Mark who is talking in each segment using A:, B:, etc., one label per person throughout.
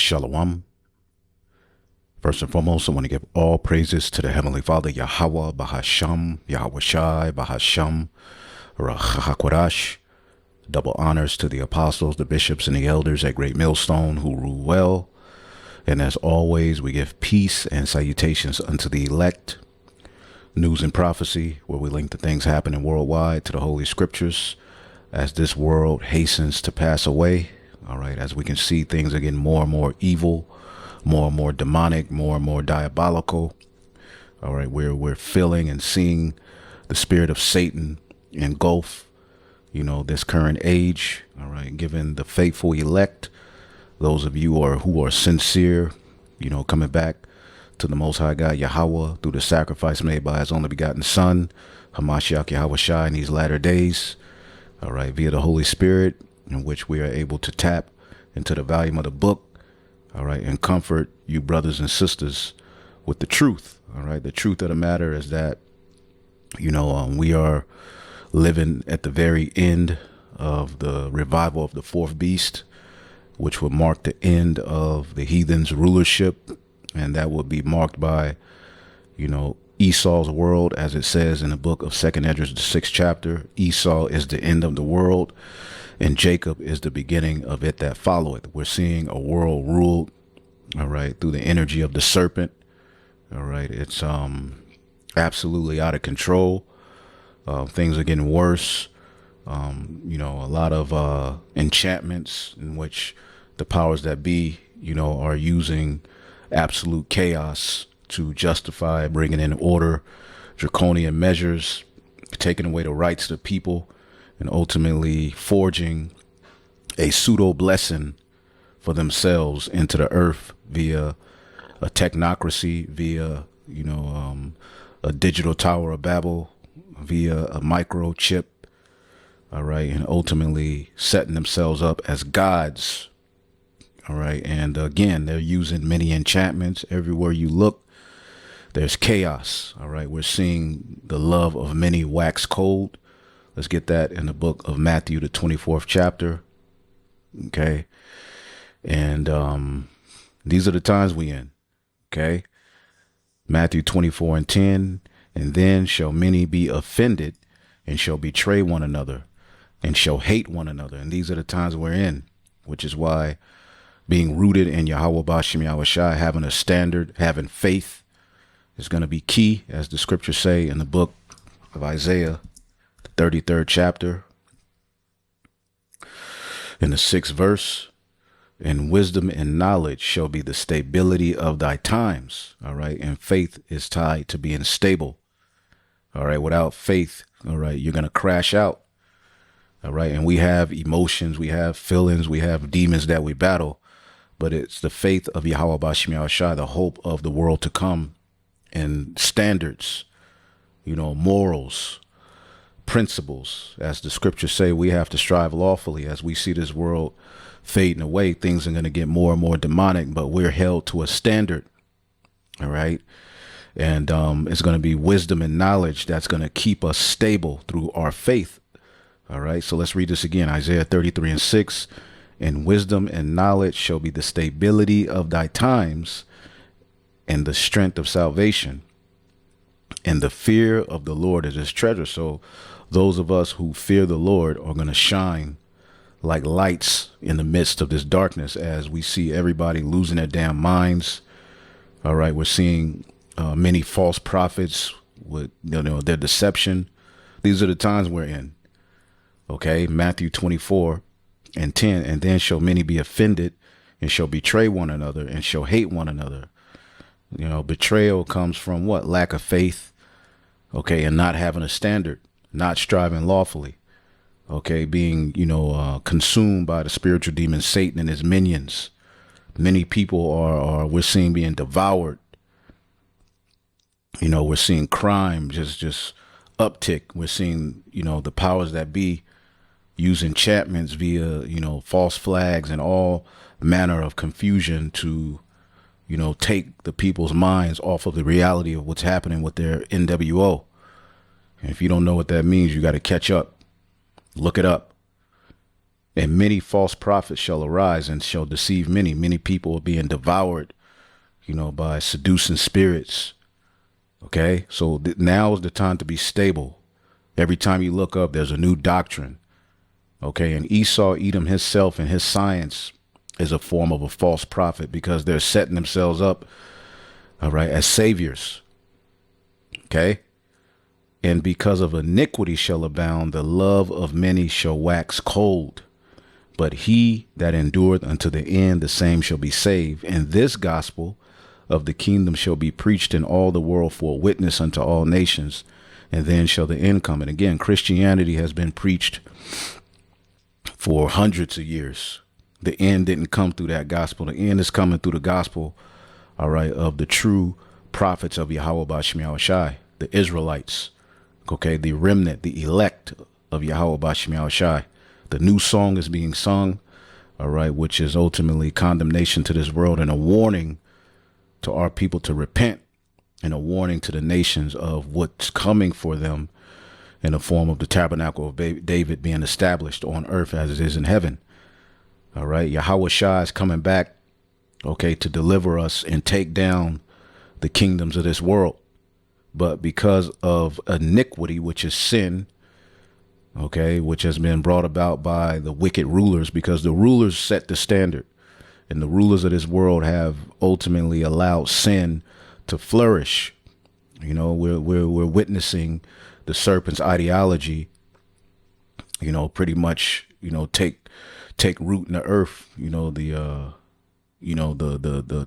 A: Shalom. First and foremost, I want to give all praises to the Heavenly Father, Yahweh, Bahasham, Yahweh Shai, Bahasham, Rahakwadash. Double honors to the apostles, the bishops, and the elders at Great Millstone who rule well. And as always, we give peace and salutations unto the elect. News and prophecy, where we link the things happening worldwide to the Holy Scriptures as this world hastens to pass away. All right, as we can see, things are getting more and more evil, more and more demonic, more and more diabolical. All right, we're feeling and seeing the spirit of Satan engulf, this current age. All right, given the faithful elect, those of you who are sincere, coming back to the Most High God, Yahweh, through the sacrifice made by his only begotten Son, Hamashiach Yahweh Shai, in these latter days. All right, via the Holy Spirit, in which we are able to tap into the volume of the book, all right, and comfort you brothers and sisters with the truth. All right, the truth of the matter is that, we are living at the very end of the revival of the fourth beast, which would mark the end of the heathens' rulership, and that would be marked by, Esau's world, as it says in the book of 2nd Esdras, the 6th chapter. Esau is the end of the world, and Jacob is the beginning of it that followeth. We're seeing a world ruled, all right, through the energy of the serpent. All right, it's absolutely out of control. Things are getting worse. A lot of enchantments in which the powers that be, are using absolute chaos to justify bringing in order, draconian measures, taking away the rights of the people, and ultimately forging a pseudo blessing for themselves into the earth via a technocracy, via, a digital Tower of Babel, via a microchip. All right. And ultimately setting themselves up as gods. All right. And again, they're using many enchantments. Everywhere you look, there's chaos. All right. We're seeing the love of many wax cold. Let's get that in the book of Matthew, the 24th chapter. Okay. And these are the times we in. Okay. Matthew 24:10. And then shall many be offended and shall betray one another and shall hate one another. And these are the times we're in, which is why being rooted in Yahweh Bashim Yahweh Shai, having a standard, having faith is going to be key, as the scriptures say in the book of Isaiah, the 33rd chapter, in the 6th verse. And wisdom and knowledge shall be the stability of thy times. All right. And faith is tied to being stable. All right. Without faith, all right, you're going to crash out. All right. And we have emotions, we have feelings, we have demons that we battle, but it's the faith of Yahweh Bashim Yahweh Shai, the hope of the world to come, and standards, morals, principles. As the scriptures say, we have to strive lawfully. As we see this world fading away, things are going to get more and more demonic, but we're held to a standard. All right. And it's going to be wisdom and knowledge that's going to keep us stable through our faith. All right. So let's read this again. Isaiah 33:6. And wisdom and knowledge shall be the stability of thy times and the strength of salvation. And the fear of the Lord is his treasure. So those of us who fear the Lord are going to shine like lights in the midst of this darkness, as we see everybody losing their damn minds. All right. We're seeing many false prophets with, their deception. These are the times we're in. Okay. Matthew 24:10. And then shall many be offended and shall betray one another and shall hate one another. Betrayal comes from what? Lack of faith. Okay. And not having a standard, not striving lawfully. Okay. Being, consumed by the spiritual demon, Satan and his minions. Many people we're seeing being devoured. We're seeing crime just uptick. We're seeing, the powers that be use enchantments via, false flags and all manner of confusion to, take the people's minds off of the reality of what's happening with their NWO. And if you don't know what that means, you got to catch up. Look it up. And many false prophets shall arise and shall deceive many. Many people are being devoured, by seducing spirits. Okay, so now is the time to be stable. Every time you look up, there's a new doctrine. Okay, and Esau, Edom himself and his science is a form of a false prophet because they're setting themselves up, all right, as saviors. Okay, and because of iniquity shall abound, the love of many shall wax cold. But he that endureth unto the end, the same shall be saved. And this gospel of the kingdom shall be preached in all the world for a witness unto all nations, and then shall the end come. And again, Christianity has been preached for hundreds of years. The end didn't come through that gospel. The end is coming through the gospel, all right, of the true prophets of Yahweh Bashim Yahushai, the Israelites, okay, the remnant, the elect of Yahweh Bashim Yahushai. The new song is being sung, all right, which is ultimately condemnation to this world and a warning to our people to repent, and a warning to the nations of what's coming for them in the form of the tabernacle of David being established on earth as it is in heaven. All right. Yahweh Shai is coming back, okay, to deliver us and take down the kingdoms of this world. But because of iniquity, which is sin, okay, which has been brought about by the wicked rulers, because the rulers set the standard, and the rulers of this world have ultimately allowed sin to flourish. We're witnessing the serpent's ideology, pretty much, take root in the earth. The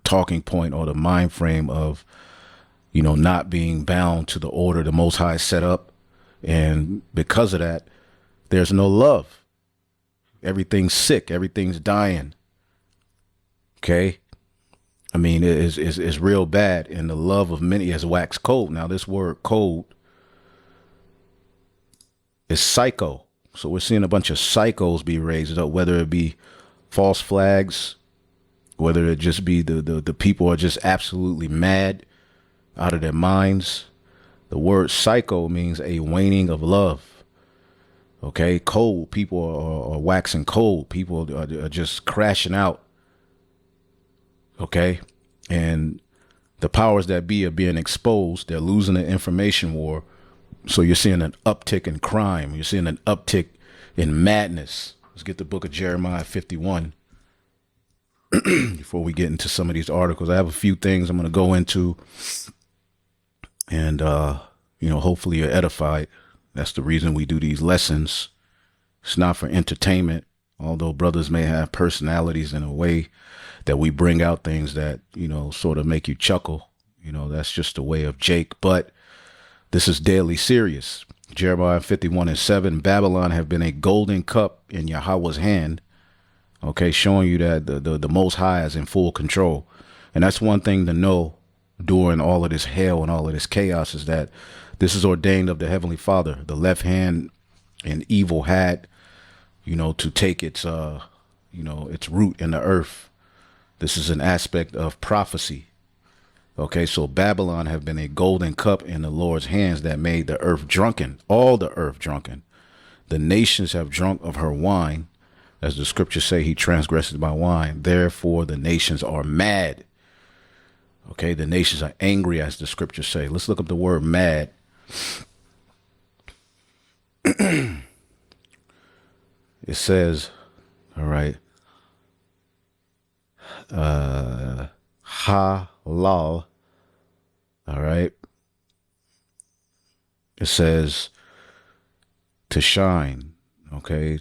A: talking point or the mind frame of, not being bound to the order the Most High set up, and because of that, there's no love. Everything's sick. Everything's dying. Okay. I mean, it's real bad. And the love of many has waxed cold. Now, this word cold is psycho. So we're seeing a bunch of psychos be raised up, whether it be false flags, whether it just be the people are just absolutely mad out of their minds. The word psycho means a waning of love. Okay, cold. People are waxing cold. People are just crashing out. Okay, and the powers that be are being exposed. They're losing the information war. So you're seeing an uptick in crime. You're seeing an uptick in madness. Let's get the book of Jeremiah 51 before we get into some of these articles. I have a few things I'm going to go into, and hopefully you're edified. That's the reason we do these lessons. It's not for entertainment, although brothers may have personalities in a way that we bring out things that, sort of make you chuckle. That's just the way of Jake. But this is deadly serious. Jeremiah 51:7, Babylon have been a golden cup in Yahweh's hand. Okay, showing you that the Most High is in full control. And that's one thing to know during all of this hell and all of this chaos, is that this is ordained of the Heavenly Father. The left hand in evil had, to take its root in the earth. This is an aspect of prophecy. Okay, so Babylon have been a golden cup in the Lord's hands that made the earth drunken, all the earth drunken. The nations have drunk of her wine, as the scriptures say, he transgresses by wine. Therefore, the nations are mad. Okay, the nations are angry, as the scriptures say. Let's look up the word mad. It says, all right, halal, all right. It says to shine, okay,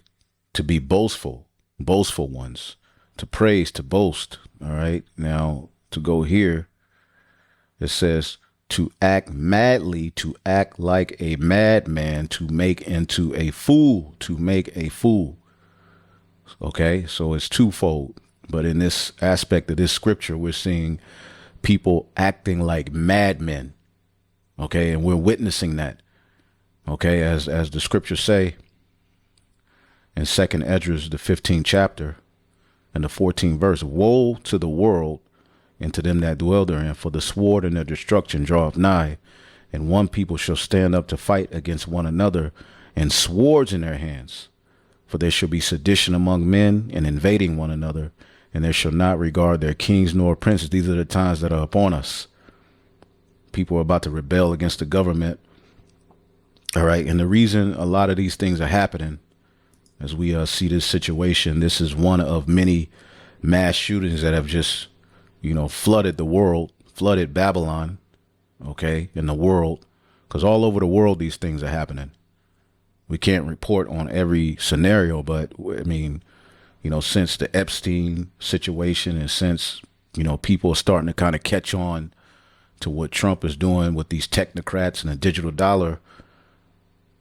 A: to be boastful ones, to praise, to boast, all right. Now, to go here, it says to act madly, to act like a madman, to make into a fool, to make a fool. Okay, so it's twofold. But in this aspect of this scripture, we're seeing people acting like madmen. Okay, and we're witnessing that. Okay, as the scriptures say in 2nd Esdras, the 15th chapter and the 14th verse, woe to the world and to them that dwell therein, for the sword and their destruction draweth nigh, and one people shall stand up to fight against one another, and swords in their hands. For there shall be sedition among men, and invading one another, and they shall not regard their kings nor princes. These are the times that are upon us. People are about to rebel against the government. All right. And the reason a lot of these things are happening, as we see this situation, this is one of many mass shootings that have just, flooded the world, flooded Babylon, okay, in the world, because all over the world, these things are happening. We can't report on every scenario, but I mean, since the Epstein situation and since, people are starting to kind of catch on to what Trump is doing with these technocrats and the digital dollar,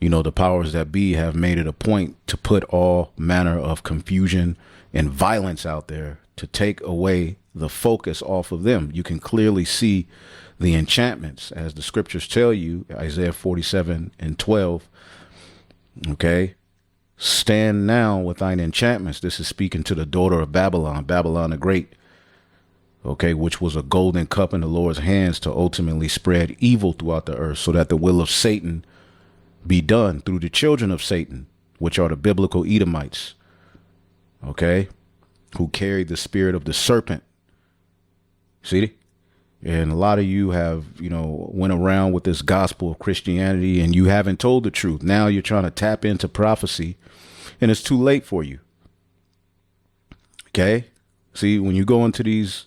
A: the powers that be have made it a point to put all manner of confusion and violence out there to take away the focus off of them. You can clearly see the enchantments, as the scriptures tell you, Isaiah 47:12. Okay. Stand now with thine enchantments. This is speaking to the daughter of Babylon, Babylon the Great. Okay. Which was a golden cup in the Lord's hands to ultimately spread evil throughout the earth, so that the will of Satan be done through the children of Satan, which are the biblical Edomites. Okay. Who carried the spirit of the serpent. See? And a lot of you have, went around with this gospel of Christianity and you haven't told the truth. Now you're trying to tap into prophecy and it's too late for you. Okay. See, when you go into these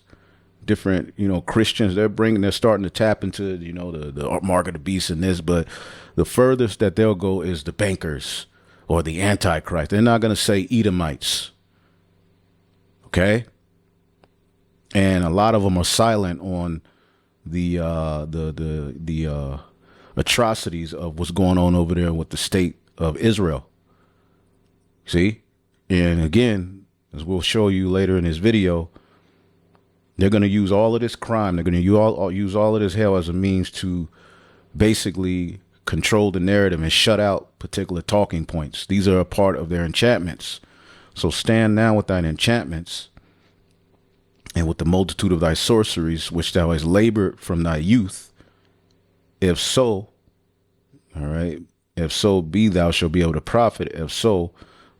A: different, Christians, they're starting to tap into, the mark of the beast and this, but the furthest that they'll go is the bankers or the Antichrist. They're not going to say Edomites. Okay. And a lot of them are silent on the atrocities of what's going on over there with the state of Israel. See? And again, as we'll show you later in this video, they're going to use all of this crime. They're going to use all of this hell as a means to basically control the narrative and shut out particular talking points. These are a part of their enchantments. So stand now with thine enchantments, and with the multitude of thy sorceries, which thou hast labored from thy youth. If so, all right, if so be thou shalt be able to profit. If so,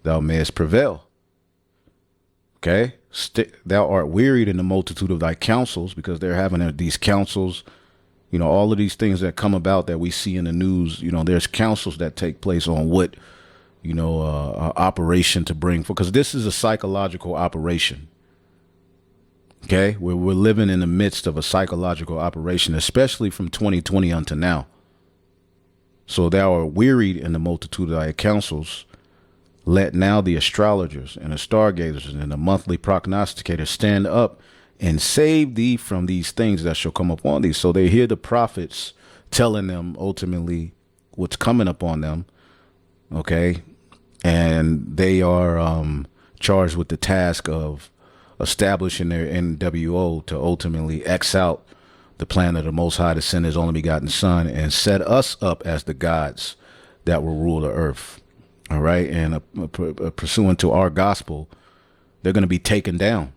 A: thou mayest prevail. Okay. Thou art wearied in the multitude of thy counsels, because they're having these counsels, all of these things that come about that we see in the news, there's counsels that take place on what, operation to bring for, because this is a psychological operation. Okay, we're living in the midst of a psychological operation, especially from 2020 unto now. So thou art wearied in the multitude of thy counsels. Let now the astrologers and the stargazers and the monthly prognosticators stand up and save thee from these things that shall come upon thee. So they hear the prophets telling them ultimately what's coming upon them. Okay, and they are charged with the task of establishing their NWO to ultimately X out the plan of the Most High to send his only begotten Son and set us up as the gods that will rule the earth. All right. And pursuant to our gospel, they're going to be taken down.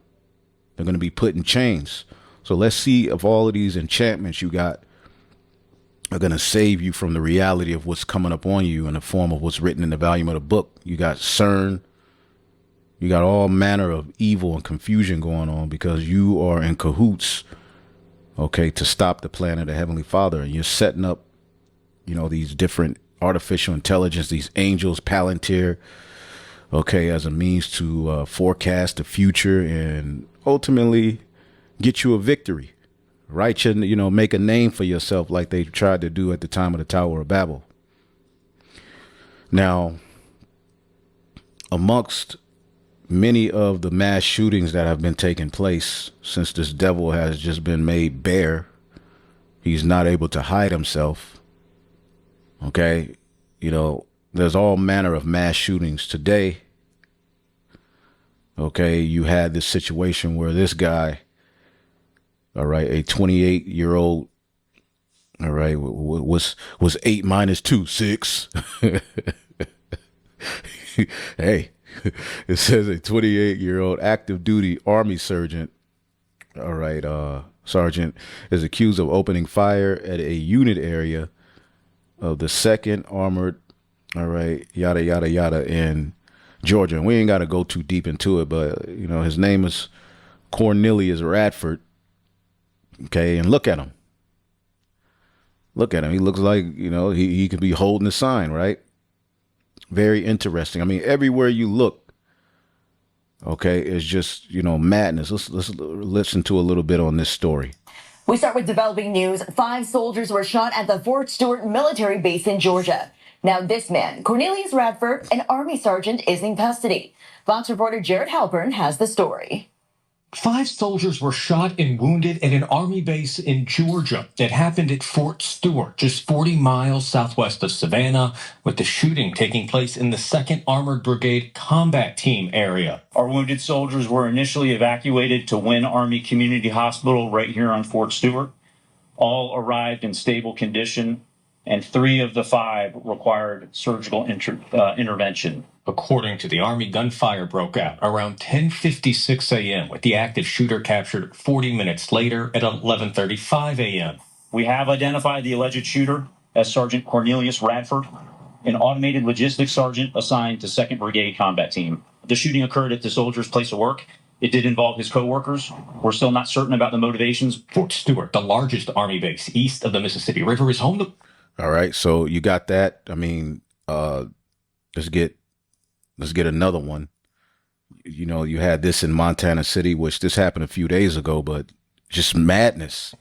A: They're going to be put in chains. So let's see if all of these enchantments you got are going to save you from the reality of what's coming up on you in the form of what's written in the volume of the book. You got CERN. You got all manner of evil and confusion going on because you are in cahoots, okay, to stop the plan of the Heavenly Father. And you're setting up, these different artificial intelligence, these angels, Palantir, okay, as a means to forecast the future and ultimately get you a victory, right? Make a name for yourself like they tried to do at the time of the Tower of Babel. Now, amongst many of the mass shootings that have been taking place since this devil has just been made bare, he's not able to hide himself. Okay. There's all manner of mass shootings today. Okay. You had this situation where this guy, all right, a 28-year-old, all right, was 8 minus 2, 6. Hey. It says a 28-year-old active duty Army sergeant, all right, sergeant, is accused of opening fire at a unit area of the 2nd Armored, all right, yada, yada, yada, in Georgia. And we ain't got to go too deep into it, but you know, his name is Cornelius Radford. Okay, and look at him. Look at him. He looks like, you know, he could be holding a sign, right? Very interesting. I mean, everywhere you look, okay, it's just, you know, madness. Let's listen to a little bit on this story.
B: We start with developing news. 5 soldiers were shot at the Fort Stewart military base in Georgia. Now this man, Cornelius Radford, an Army sergeant, is in custody. Fox reporter Jared Halpern has the story.
C: 5 soldiers were shot and wounded at an Army base in Georgia. It happened at Fort Stewart, just 40 miles southwest of Savannah, with the shooting taking place in the 2nd Armored Brigade Combat Team area.
D: Our wounded soldiers were initially evacuated to Wynn Army Community Hospital right here on Fort Stewart. All arrived in stable condition, and 3 of the 5 required surgical intervention.
C: According to the Army, gunfire broke out around 10:56 a.m., with the active shooter captured 40 minutes later at 11:35 a.m.
D: We have identified the alleged shooter as Sergeant Cornelius Radford, an automated logistics sergeant assigned to 2nd Brigade Combat Team. The shooting occurred at the soldier's place of work. It did involve his co-workers. We're still not certain about the motivations.
C: Fort Stewart, the largest Army base east of the Mississippi River, is home to...
A: All right, so you got that. I mean, let's get another one. You know, you had this in Montana City, which this happened a few days ago, but just madness.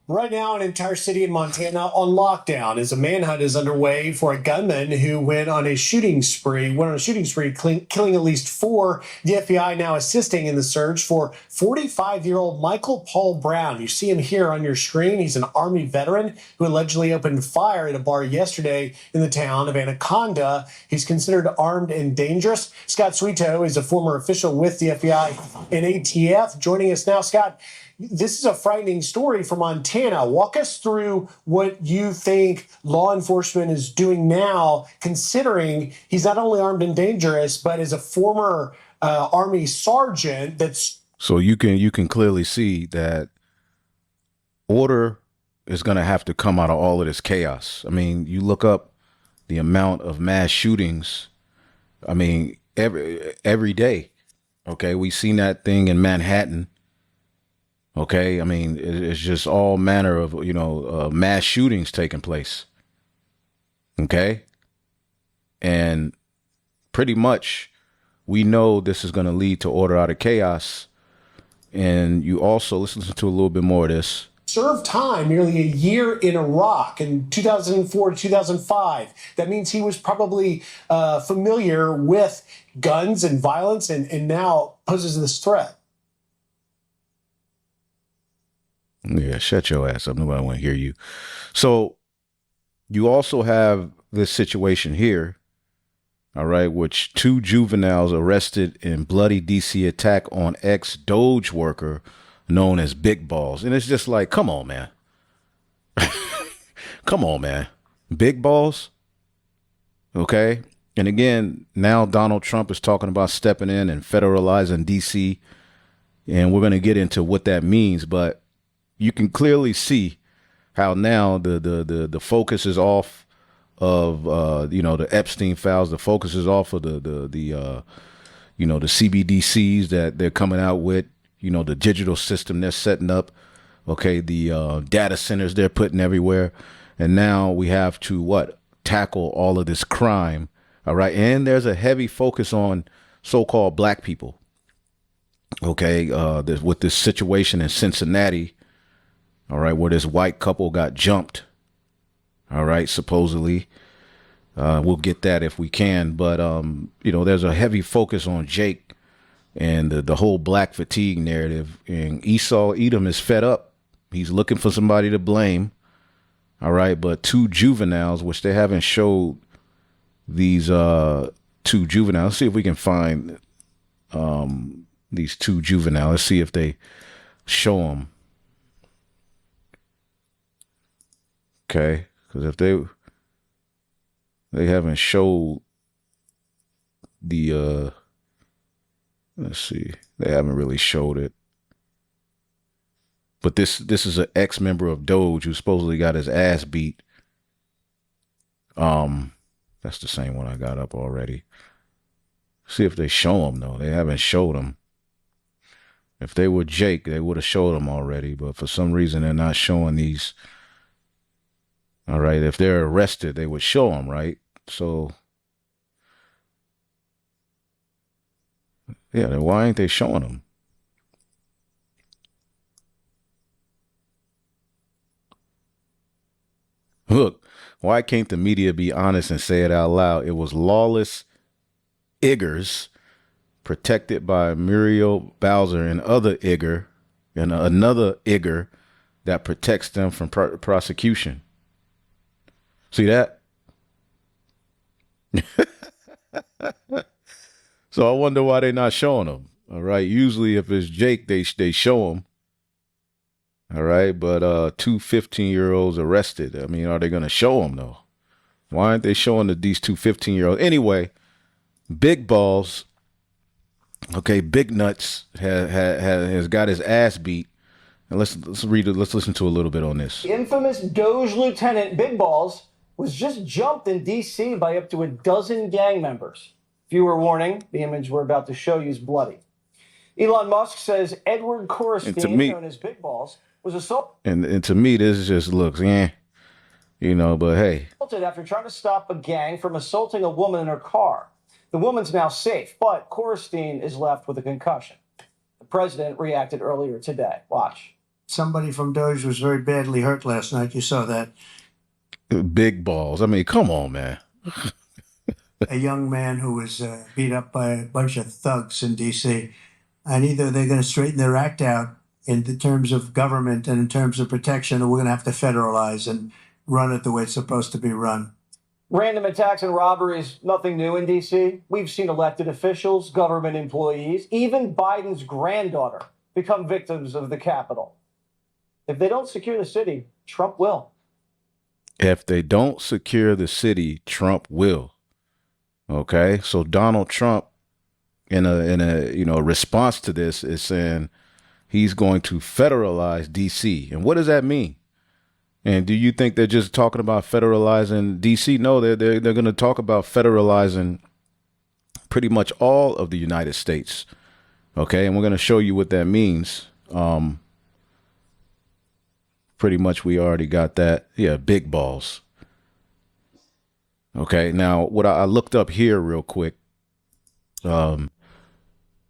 E: Right now, an entire city in Montana on lockdown as a manhunt is underway for a gunman who went on a shooting spree, killing at least 4. The FBI now assisting in the search for 45-year-old Michael Paul Brown. You see him here on your screen. He's an Army veteran who allegedly opened fire at a bar yesterday in the town of Anaconda. He's considered armed and dangerous. Scott Sweeto is a former official with the FBI and ATF. Joining us now, Scott. This is a frightening story for Montana. Walk us through what you think law enforcement is doing now, considering he's not only armed and dangerous, but is a former Army sergeant.
A: So you can clearly see that order is going to have to come out of all of this chaos. I mean, you look up the amount of mass shootings. I mean, every day. Okay, we've seen that thing in Manhattan. Okay, I mean, it's just all manner of, you know, mass shootings taking place. Okay, and pretty much we know this is going to lead to order out of chaos. And you also, let's listen to a little bit more of this.
E: Served time nearly a year in Iraq in 2004 to 2005. That means he was probably familiar with guns and violence and now poses this threat.
A: Yeah, shut your ass up. Nobody want to hear you. So you also have this situation here, all right, which 2 juveniles arrested in bloody DC attack on ex-Doge worker known as Big Balls. And it's just like, come on, man. Come on, man. Big Balls? Okay. And again, now Donald Trump is talking about stepping in and federalizing DC. And we're going to get into what that means, but you can clearly see how now the focus is off of you know, the Epstein files. The focus is off of the you know, the CBDCs that they're coming out with. You know, the digital system they're setting up. Okay, the data centers they're putting everywhere, and now we have to tackle all of this crime. All right, and there's a heavy focus on so-called black people. Okay, with this situation in Cincinnati. All right, where this white couple got jumped. All right, supposedly. We'll get that if we can. But, you know, there's a heavy focus on Jake and the whole black fatigue narrative. And Edom is fed up. He's looking for somebody to blame. All right, but 2 juveniles, which they haven't showed these 2 juveniles. Let's see if we can find these 2 juveniles. Let's see if they show them. Okay, because if they haven't showed the let's see, they haven't really showed it. But this is an ex-member of Doge who supposedly got his ass beat. That's the same one I got up already. See if they show them, though. They haven't showed them. If they were Jake, they would have showed them already. But for some reason, they're not showing these. All right. If they're arrested, they would show them, right? So, yeah, then why ain't they showing them? Look, why can't the media be honest and say it out loud? It was lawless Iggers protected by Muriel Bowser and other Igger and another Igger that protects them from prosecution. See that? So I wonder why they're not showing them. All right. Usually if it's Jake, they show him. All right. But 2 15-year-olds arrested. I mean, are they going to show them, though? Why aren't they showing these 2 15-year-olds? Anyway, Big Balls, okay, Big Nuts has got his ass beat. And let's read it. Let's listen to a little bit on this.
F: The infamous Doge Lieutenant Big Balls was just jumped in D.C. by up to a dozen gang members. Viewer warning, the image we're about to show you is bloody. Elon Musk says Edward Corstein, known as Big Balls, was assaulted.
A: And to me, this just looks, you know, but hey.
F: After trying to stop a gang from assaulting a woman in her car. The woman's now safe, but Corstein is left with a concussion. The president reacted earlier today. Watch.
G: Somebody from Doge was very badly hurt last night. You saw that.
A: Big Balls. I mean, come on, man.
G: A young man who was beat up by a bunch of thugs in D.C. And either they're going to straighten their act out in the terms of government and in terms of protection, or we're going to have to federalize and run it the way it's supposed to be run.
F: Random attacks and robberies, nothing new in D.C. We've seen elected officials, government employees, even Biden's granddaughter become victims of the Capitol. If they don't secure the city, Trump will.
A: If they don't secure the city, Trump will. Okay, so Donald Trump, in a response to this, is saying he's going to federalize DC. And what does that mean? And do you think they're just talking about federalizing DC? No, they're going to talk about federalizing pretty much all of the United States. Okay, and we're going to show you what that means. Pretty much we already got that. Yeah, Big Balls. Okay, now what I looked up here real quick. What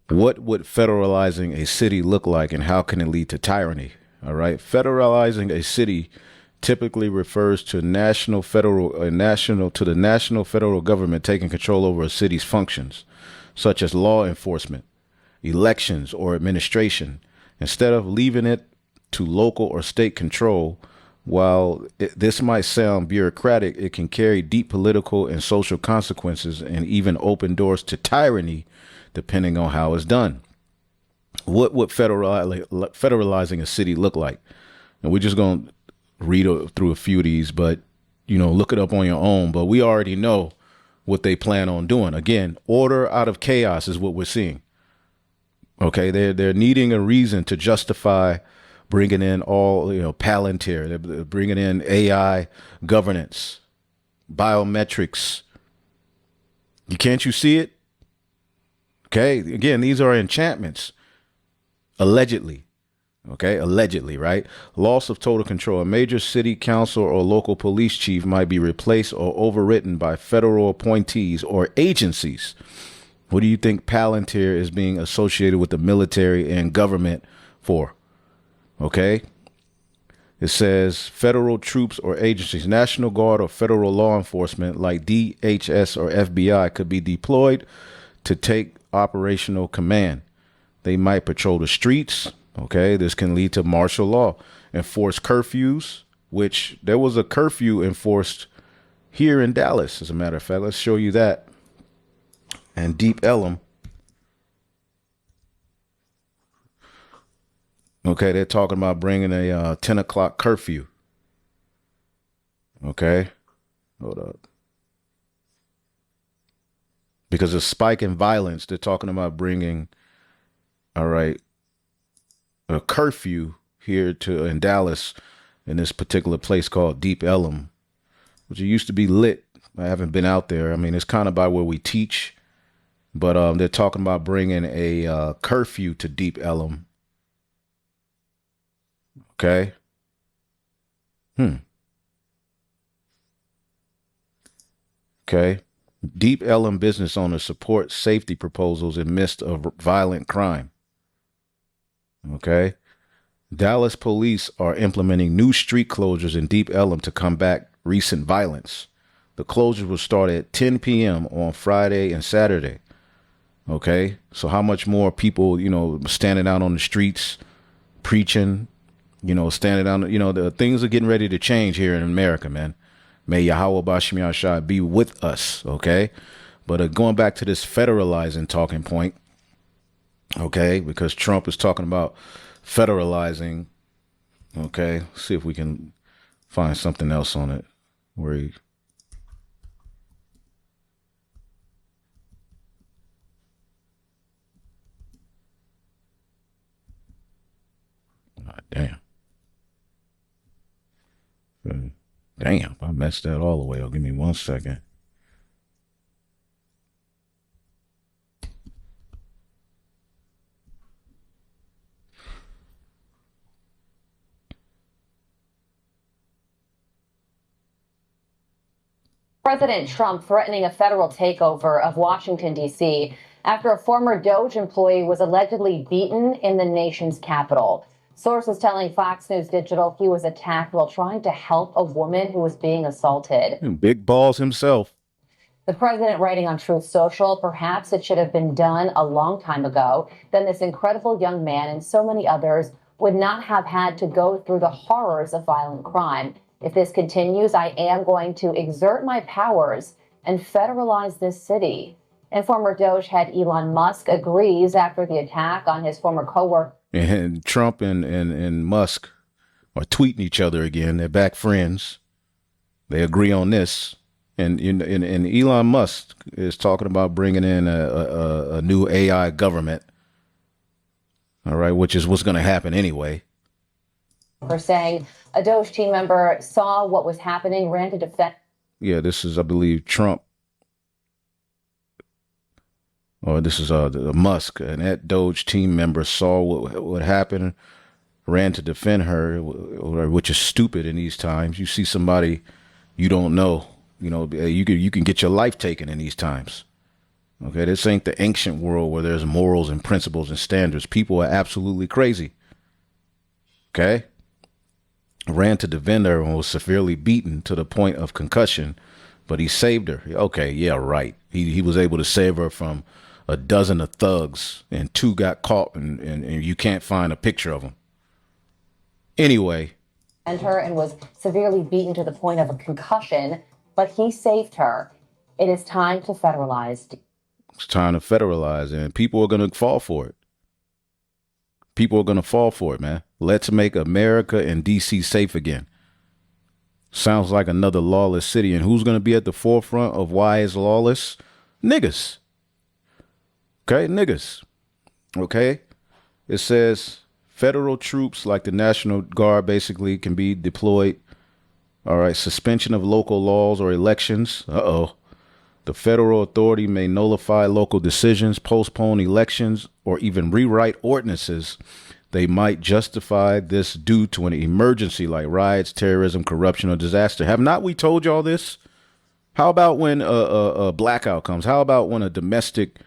A: would federalizing a city look like, and how can it lead to tyranny? All right, federalizing a city typically refers to the national federal government taking control over a city's functions, such as law enforcement, elections, or administration, instead of leaving it to local or state control. While this might sound bureaucratic, it can carry deep political and social consequences and even open doors to tyranny, depending on how it's done. What would federalizing a city look like? And we're just going to read through a few of these, but, you know, look it up on your own. But we already know what they plan on doing. Again, order out of chaos is what we're seeing. Okay, they're needing a reason to justify bringing in all, Palantir. They're bringing in AI governance, biometrics. Can't you see it? Okay, again, these are enchantments. Allegedly. Okay, allegedly, right? Loss of total control. A major city council or local police chief might be replaced or overwritten by federal appointees or agencies. What do you think Palantir is being associated with the military and government for? Okay. It says federal troops or agencies, National Guard or federal law enforcement like DHS or FBI could be deployed to take operational command. They might patrol the streets. Okay. This can lead to martial law, enforce curfews, which there was a curfew enforced here in Dallas. As a matter of fact, let's show you that. And Deep Ellum. Okay, they're talking about bringing a 10 o'clock curfew. Okay, hold up. Because of spike in violence, they're talking about bringing, all right, a curfew here in Dallas, in this particular place called Deep Ellum, which used to be lit. I haven't been out there. I mean, it's kind of by where we teach. But they're talking about bringing a curfew to Deep Ellum. Okay. Okay. Deep Ellum business owners support safety proposals in midst of violent crime. Okay. Dallas police are implementing new street closures in Deep Ellum to combat recent violence. The closures will start at 10 p.m. on Friday and Saturday. Okay. So how much more people, standing out on the streets, preaching, standing out, the things are getting ready to change here in America, man. May Yahweh Bashim Yahshua be with us, okay? But going back to this federalizing talking point, okay, because Trump is talking about federalizing, okay? Let's see if we can find something else on it where he... damn. Damn, I messed that all the way up. Give me 1 second.
H: President Trump threatening a federal takeover of Washington, D.C. after a former Doge employee was allegedly beaten in the nation's capital. Sources telling Fox News Digital he was attacked while trying to help a woman who was being assaulted.
A: Big balls himself.
H: The president writing on Truth Social, perhaps it should have been done a long time ago. Then this incredible young man and so many others would not have had to go through the horrors of violent crime. If this continues, I am going to exert my powers and federalize this city. And former Doge head Elon Musk agrees after the attack on his former coworker.
A: And Trump and Musk are tweeting each other again. They're back friends. They agree on this. And Elon Musk is talking about bringing in a new AI government. All right, which is what's going to happen anyway.
H: For saying a Doge team member saw what was happening, ran to defend.
A: Yeah, this is, I believe, Trump. Or this is Musk, and that Doge team member saw what happened, ran to defend her, which is stupid in these times. You see somebody you don't know, you can get your life taken in these times. Okay, this ain't the ancient world where there's morals and principles and standards. People are absolutely crazy. Okay, ran to defend her and was severely beaten to the point of concussion, but he saved her. Okay, yeah, right. He was able to save her from a dozen of thugs, and 2 got caught, and you can't find a picture of them. Anyway.
H: And her and was severely beaten to the point of a concussion, but he saved her. It is time to federalize.
A: It's time to federalize, and people are going to fall for it. People are going to fall for it, man. Let's make America and DC safe again. Sounds like another lawless city, and who's going to be at the forefront of why it's lawless? Niggas. Okay, niggas. Okay, it says federal troops like the National Guard basically can be deployed. All right, suspension of local laws or elections. The federal authority may nullify local decisions, postpone elections, or even rewrite ordinances. They might justify this due to an emergency like riots, terrorism, corruption, or disaster. Have not we told y'all this? How about when a blackout comes? How about when a domestic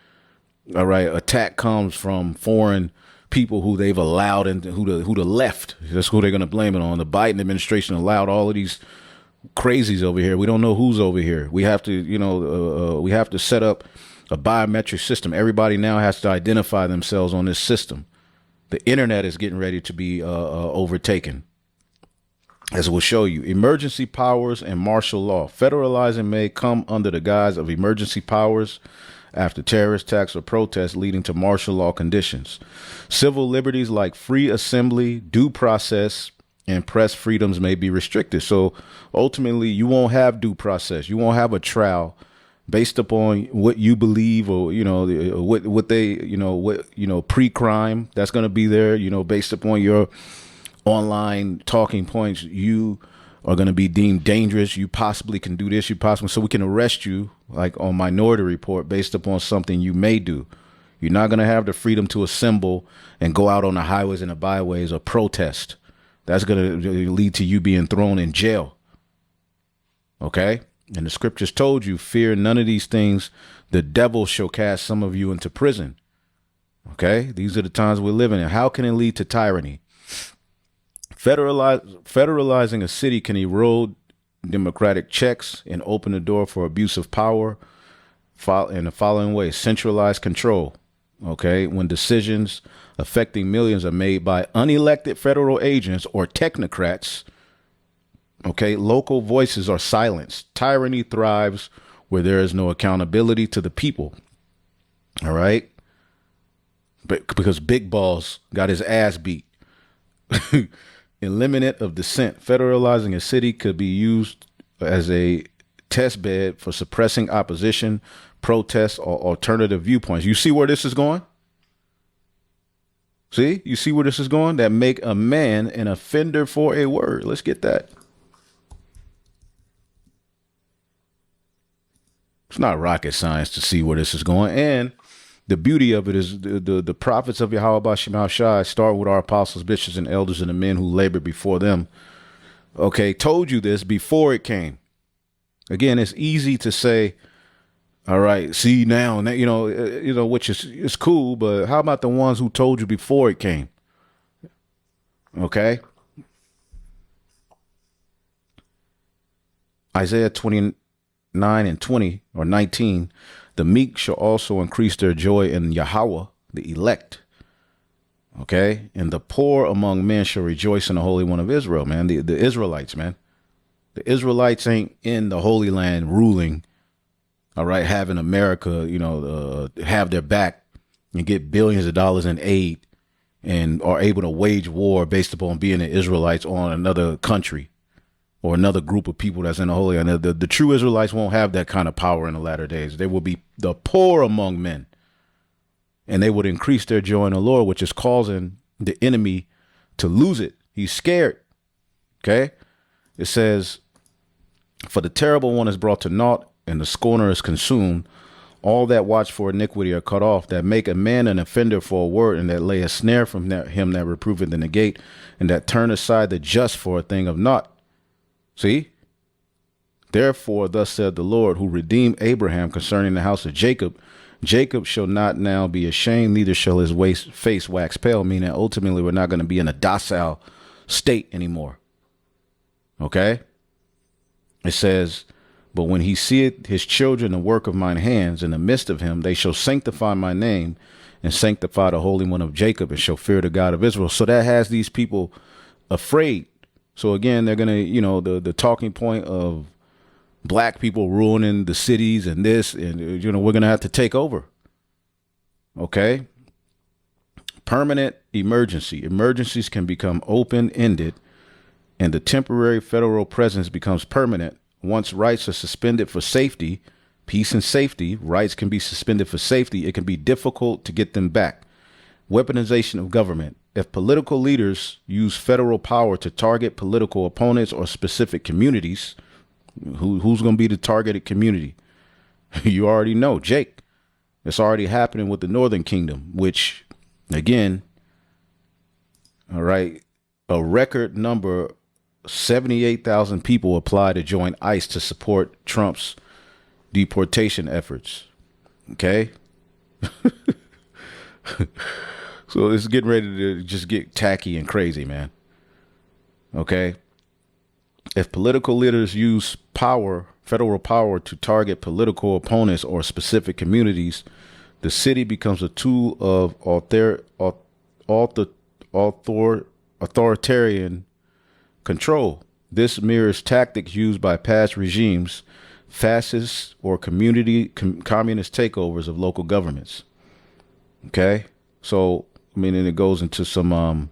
A: attack comes from foreign people who they've allowed, and who the left, that's who they're going to blame it on. The Biden administration allowed all of these crazies over here. We don't know who's over here. We have to, we have to set up a biometric system. Everybody now has to identify themselves on this system. The internet is getting ready to be overtaken. As we'll show you, emergency powers and martial law. Federalizing may come under the guise of emergency powers after terrorist attacks or protests leading to martial law conditions. Civil liberties like free assembly, due process, and press freedoms may be restricted. So ultimately, you won't have due process. You won't have a trial based upon what you believe, or what they pre-crime that's going to be there. Based upon your online talking points, you are going to be deemed dangerous. You possibly can do this. You possibly, so we can arrest you like on Minority Report based upon something you may do. You're not going to have the freedom to assemble and go out on the highways and the byways or protest. That's going to lead to you being thrown in jail. Okay. And the scriptures told you, fear none of these things. The devil shall cast some of you into prison. Okay. These are the times we're living in. How can it lead to tyranny? Federalizing a city can erode democratic checks and open the door for abuse of power in the following way. Centralized control. Okay. When decisions affecting millions are made by unelected federal agents or technocrats, okay, local voices are silenced. Tyranny thrives where there is no accountability to the people. All right. But because Big Balls got his ass beat. Eliminate of dissent. Federalizing a city could be used as a test bed for suppressing opposition, protests, or alternative viewpoints. You see where this is going? See? You see where this is going? That make a man an offender for a word. Let's get that. It's not rocket science to see where this is going. And the beauty of it is the prophets of Yahweh Bashim Shai start with our apostles, bishops, and elders, and the men who labored before them. Okay, told you this before it came. Again, it's easy to say, all right, see now, you know, which is cool, but how about the ones who told you before it came? Okay. Isaiah 29 and 20 or 19. The meek shall also increase their joy in Yahweh, the elect. Okay. And the poor among men shall rejoice in the Holy One of Israel, man. The Israelites, man. The Israelites ain't in the Holy Land ruling. All right. Having America, you know, have their back and get billions of dollars in aid and are able to wage war based upon being the Israelites on another country or another group of people that's in the Holy Land. The true Israelites won't have that kind of power in the latter days. They will be the poor among men, and they would increase their joy in the Lord, which is causing the enemy to lose it. He's scared. Okay. It says, for the terrible one is brought to naught, and the scorner is consumed. All that watch for iniquity are cut off, that make a man an offender for a word, and that lay a snare from him that reproveth in the gate, and that turn aside the just for a thing of naught. See? Therefore, thus said the Lord, who redeemed Abraham concerning the house of Jacob, Jacob shall not now be ashamed, neither shall his face wax pale, meaning ultimately we're not going to be in a docile state anymore. Okay? It says, but when he seeth his children the work of mine hands in the midst of him, they shall sanctify my name and sanctify the Holy One of Jacob and shall fear the God of Israel. So that has these people afraid. So again, they're going to, you know, the talking point of black people ruining the cities and this, and, you know, we're going to have to take over. Okay. Permanent emergency. Emergencies can become open-ended, and the temporary federal presence becomes permanent. Once rights are suspended for safety, peace and safety, rights can be suspended for safety. It can be difficult to get them back. Weaponization of government. If political leaders use federal power to target political opponents or specific communities, who's going to be the targeted community? You already know, Jake. It's already happening with the Northern Kingdom, which, again, all right, a record number, 78,000 people applied to join ICE to support Trump's deportation efforts. Okay. So it's getting ready to just get tacky and crazy, man. Okay. If political leaders use power, federal power, to target political opponents or specific communities, the city becomes a tool of authoritarian control. This mirrors tactics used by past regimes, fascist or communist takeovers of local governments. Okay. So, I mean, and it goes into some,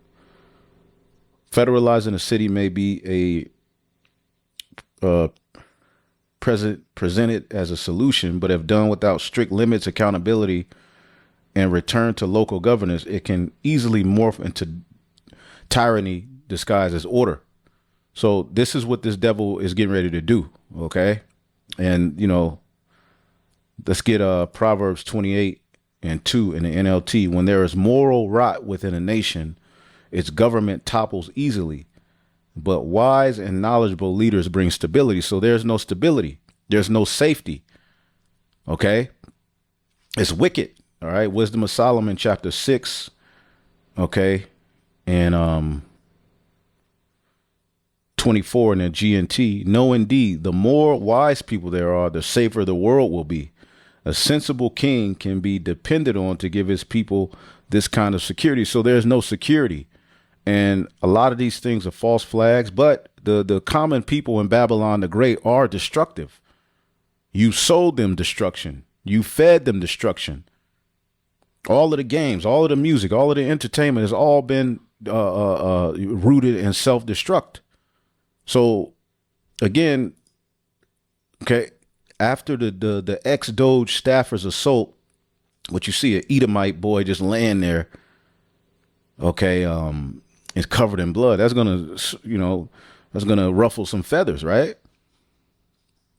A: federalizing a city may be presented as a solution, but if done without strict limits, accountability, and return to local governance, it can easily morph into tyranny disguised as order. So this is what this devil is getting ready to do. Okay. And, you know, let's get Proverbs 28:2 in the NLT. When there is moral rot within a nation, its government topples easily, but wise and knowledgeable leaders bring stability. So there's no stability. There's no safety. Okay. It's wicked. All right. Wisdom of Solomon, chapter 6. Okay. And 24 in the GNT. No, indeed, the more wise people there are, the safer the world will be. A sensible king can be depended on to give his people this kind of security. So there's no security. And a lot of these things are false flags, but the common people in Babylon the Great are destructive. You sold them destruction. You fed them destruction. All of the games, all of the music, all of the entertainment has all been rooted in self-destruct. So again, okay, after the ex-Doge staffer's assault, what you see, an Edomite boy just laying there, okay, is covered in blood. That's gonna, you know, that's gonna ruffle some feathers, right?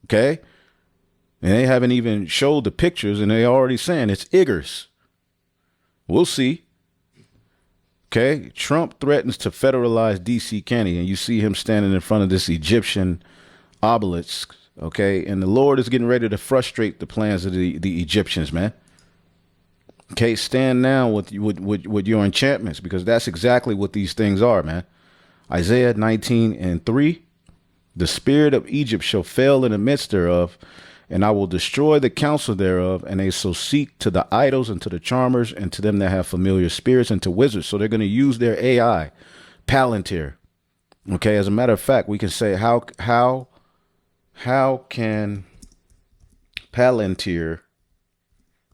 A: Okay, and they haven't even showed the pictures, and they already saying it's Iggers. We'll see. Okay, Trump threatens to federalize DC County, and you see him standing in front of this Egyptian obelisk. Okay, and the Lord is getting ready to frustrate the plans of the Egyptians, man. Okay, stand now with your enchantments, because that's exactly what these things are, man. Isaiah 19:3, the spirit of Egypt shall fail in the midst thereof, and I will destroy the counsel thereof, and they shall seek to the idols and to the charmers and to them that have familiar spirits and to wizards. So they're going to use their AI, Palantir. Okay, as a matter of fact, we can say how can Palantir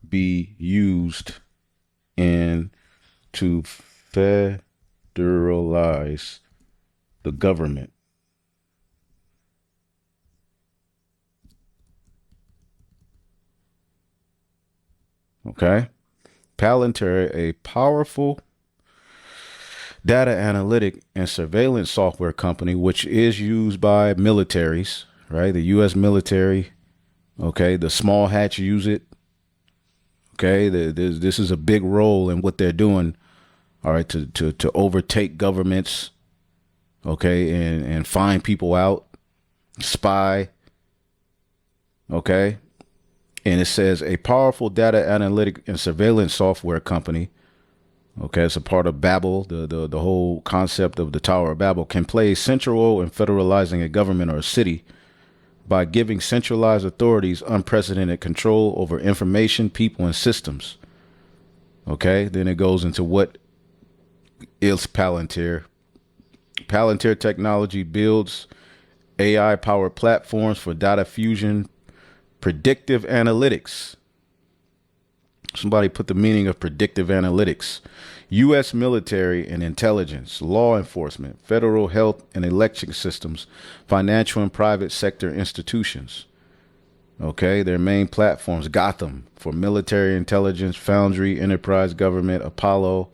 A: be used to federalize the government? Okay. Palantir, a powerful data analytic and surveillance software company, which is used by militaries, right? The U.S. military. Okay. The small hats use it. Okay. This is a big role in what they're doing. All right. To overtake governments. Okay. And find people out, spy. Okay. And it says a powerful data analytic and surveillance software company. Okay, it's a part of Babel. The whole concept of the Tower of Babel can play a central role in federalizing a government or a city by giving centralized authorities unprecedented control over information, people, and systems. Okay, then it goes into what is Palantir. Palantir technology builds AI-powered platforms for data fusion, predictive analytics. Somebody put the meaning of predictive analytics. U.S. military and intelligence, law enforcement, federal health and election systems, financial and private sector institutions. Okay, their main platforms: Gotham for military intelligence, Foundry, enterprise government, Apollo,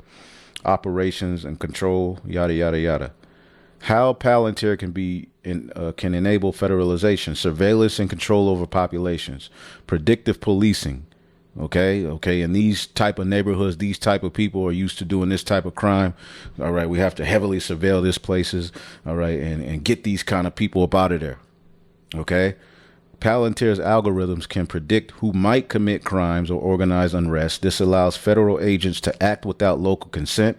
A: operations and control, yada, yada, yada. How Palantir can enable federalization, surveillance and control over populations, predictive policing. Okay. In these type of neighborhoods, these type of people are used to doing this type of crime. All right. We have to heavily surveil these places. All right. And get these kind of people up out of there. Okay. Palantir's algorithms can predict who might commit crimes or organize unrest. This allows federal agents to act without local consent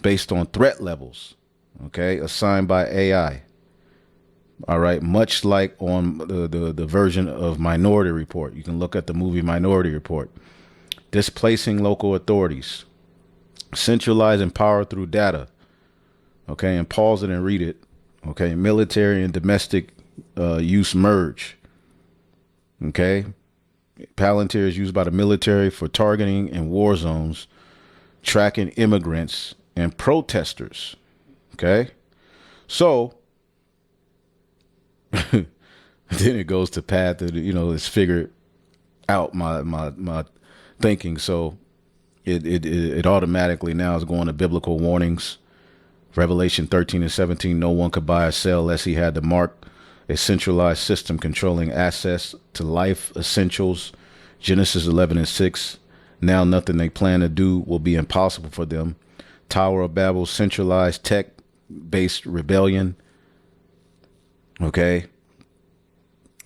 A: based on threat levels. Okay. Assigned by AI. All right. Much like on the version of Minority Report. You can look at the movie Minority Report. Displacing local authorities. Centralizing power through data. Okay. And pause it and read it. Okay. Military and domestic use merge. Okay. Palantir is used by the military for targeting in war zones, tracking immigrants and protesters. Okay. So then it goes to path that, it's figured out my thinking. So it automatically now is going to biblical warnings Revelation 13 and 17, no one could buy or sell unless he had the mark, a centralized system controlling access to life essentials. Genesis 11 and 6, now nothing they plan to do will be impossible for them. Tower of Babel, centralized tech-based rebellion. Okay.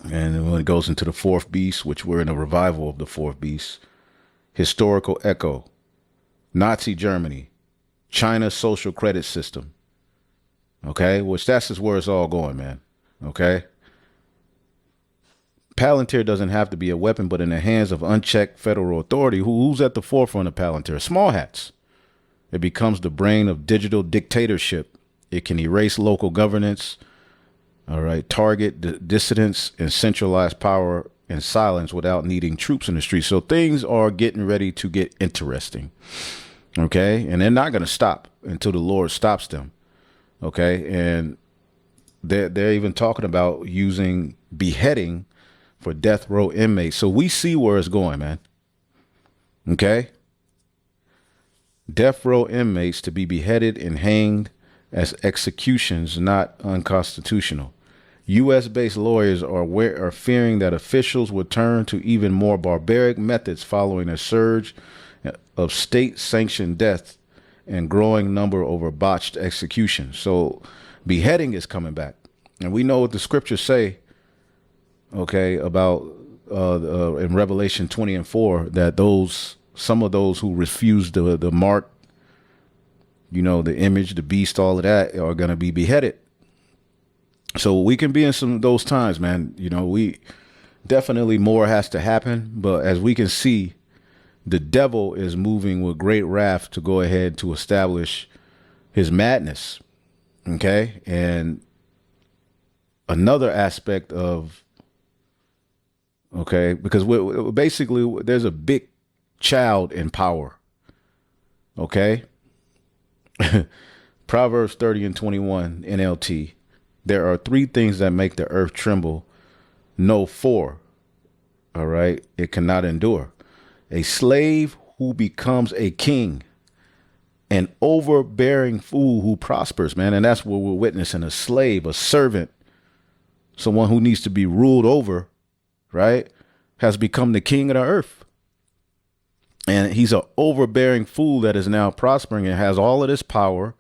A: And when it goes into the fourth beast, which we're in a revival of the fourth beast, historical echo, Nazi Germany, China's social credit system. Okay. Which that's just where it's all going, man. Okay. Palantir doesn't have to be a weapon, but in the hands of unchecked federal authority, who's at the forefront of Palantir? Small hats. It becomes the brain of digital dictatorship. It can erase local governance, all right, target dissidents and centralize power and silence without needing troops in the streets. So things are getting ready to get interesting. Okay. And they're not going to stop until the Lord stops them. Okay. And they're even talking about using beheading for death row inmates. So we see where it's going, man. Okay. Death row inmates to be beheaded and hanged as executions, not unconstitutional. U.S.-based lawyers are fearing that officials will turn to even more barbaric methods following a surge of state-sanctioned death and growing number over botched executions. So beheading is coming back. And we know what the scriptures say, okay, about in Revelation 20 and 4, that some of those who refuse the mark, you know, the image, the beast, all of that, are going to be beheaded. So we can be in some of those times, man. You know, we definitely more has to happen. But as we can see, the devil is moving with great wrath to go ahead to establish his madness. Okay. And another aspect of, okay, because basically there's a big child in power. Okay. Proverbs 30 and 21 NLT. There are three things that make the earth tremble. No, four. All right. It cannot endure. A slave who becomes a king, an overbearing fool who prospers, man. And that's what we're witnessing. A slave, a servant, someone who needs to be ruled over, right, has become the king of the earth. And he's an overbearing fool that is now prospering and has all of this power.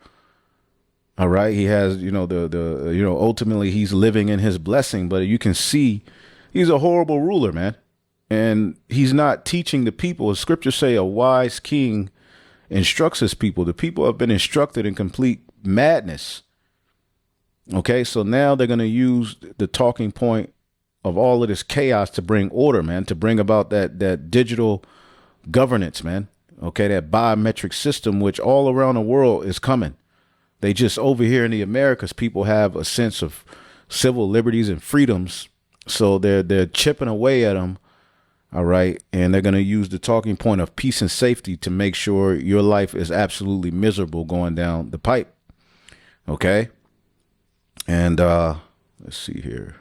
A: All right. He has, you know, ultimately he's living in his blessing, but you can see he's a horrible ruler, man. And he's not teaching the people. As scriptures say, a wise king instructs his people. The people have been instructed in complete madness. Okay. So now they're going to use the talking point of all of this chaos to bring order, man, to bring about that digital governance, man. Okay. That biometric system, which all around the world is coming. They just over here in the Americas, people have a sense of civil liberties and freedoms. So they're chipping away at them. All right. And they're going to use the talking point of peace and safety to make sure your life is absolutely miserable going down the pipe. OK. And let's see here.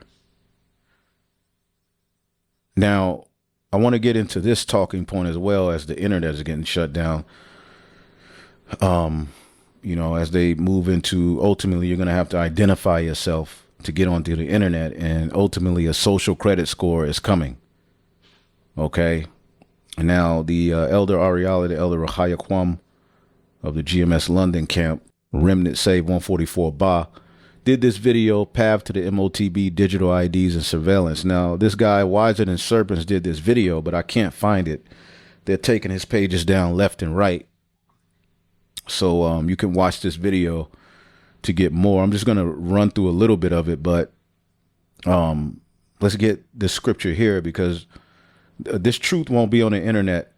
A: Now, I want to get into this talking point as well, as the internet is getting shut down. You know, as they move into, ultimately, you're going to have to identify yourself to get onto the internet, and ultimately a social credit score is coming. Okay. And now the Elder Ariala, the Elder Rahayaquam of the GMS London camp, Remnant Save 144 Ba, did this video, Path to the MOTB Digital IDs and Surveillance. Now, this guy, Wiser Than Serpents, did this video, but I can't find it. They're taking his pages down left and right. So you can watch this video to get more. I'm just going to run through a little bit of it, but let's get the scripture here, because this truth won't be on the internet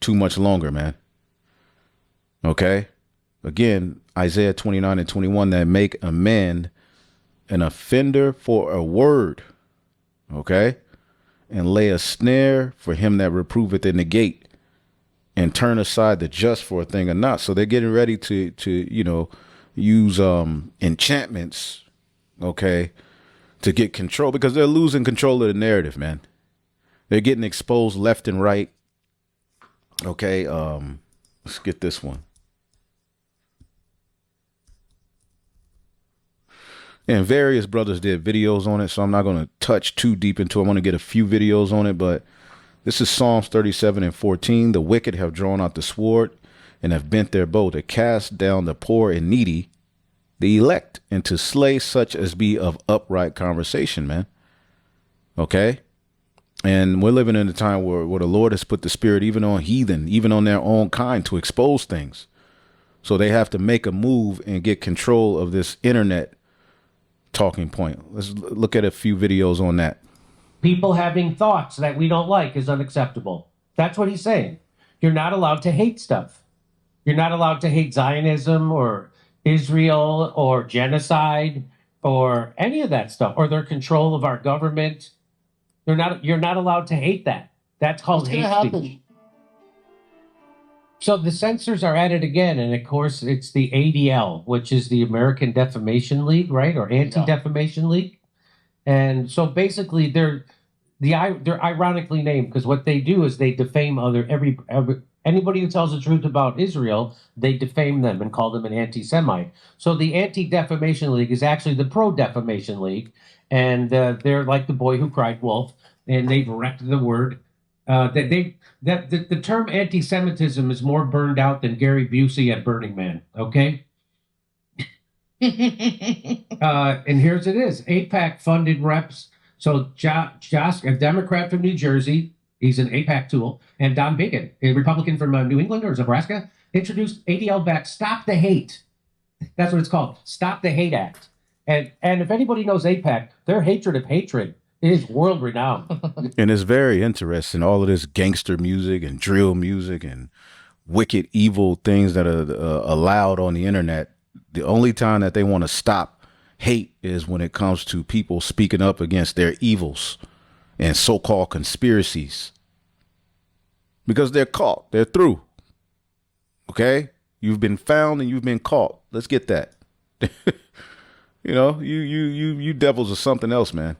A: too much longer, man. Okay. Again, Isaiah 29 and 21, that make a man an offender for a word. Okay. And lay a snare for him that reproveth in the gate, and turn aside the just for a thing or not. So they're getting ready to, you know, use enchantments, okay, to get control, because they're losing control of the narrative, man. They're getting exposed left and right. Okay, let's get this one. And various brothers did videos on it, so I'm not going to touch too deep into it. I want to get a few videos on it, but this is Psalms 37 and 14. The wicked have drawn out the sword and have bent their bow to cast down the poor and needy, the elect, and to slay such as be of upright conversation, man. Okay? And we're living in a time where the Lord has put the spirit even on heathen, even on their own kind, to expose things. So they have to make a move and get control of this internet talking point. Let's look at a few videos on that.
I: People having thoughts that we don't like is unacceptable. That's what he's saying. You're not allowed to hate stuff. You're not allowed to hate Zionism or Israel or genocide or any of that stuff, or their control of our government. You're not allowed to hate that. That's called hate speech. So the censors are at it again, and of course it's the ADL, which is the American Defamation League, right, or Anti-Defamation League. And so basically they're ironically named because what they do is they defame anybody who tells the truth about Israel, they defame them and call them an anti-Semite. So the Anti-Defamation League is actually the Pro-Defamation League, and they're like the boy who cried wolf, and they've wrecked the word. The term anti-Semitism is more burned out than Gary Busey at Burning Man. Okay. And here's it is. Aipac funded reps. So Josh, a Democrat from New Jersey, he's an Aipac tool, and Don Biggin, a Republican from New England or Nebraska, introduced ADL-backed Stop the Hate. That's what it's called. Stop the Hate Act. And if anybody knows Aipac, their hatred of hatred is world renowned.
A: And it's very interesting. All of this gangster music and drill music and wicked, evil things that are allowed on the internet. The only time that they want to stop hate is when it comes to people speaking up against their evils and so-called conspiracies. Because they're caught. They're through. Okay? You've been found and you've been caught. Let's get that. You know, you devils are something else, man.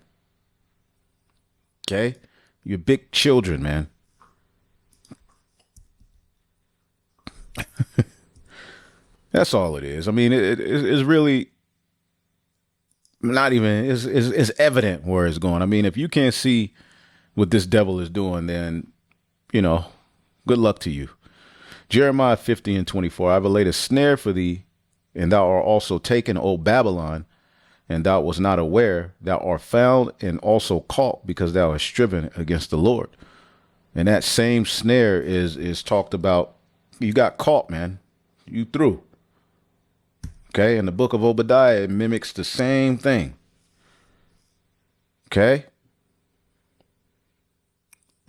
A: Okay? You're big children, man. That's all it is. I mean, it's really not even, it's evident where it's going. I mean, if you can't see what this devil is doing, then, you know, good luck to you. Jeremiah 50 and 24, I have laid a snare for thee, and thou art also taken, O Babylon, and thou was not aware, thou art found and also caught, because thou hast striven against the Lord. And that same snare is talked about. You got caught, man. You through. Okay, in the book of Obadiah, it mimics the same thing. Okay.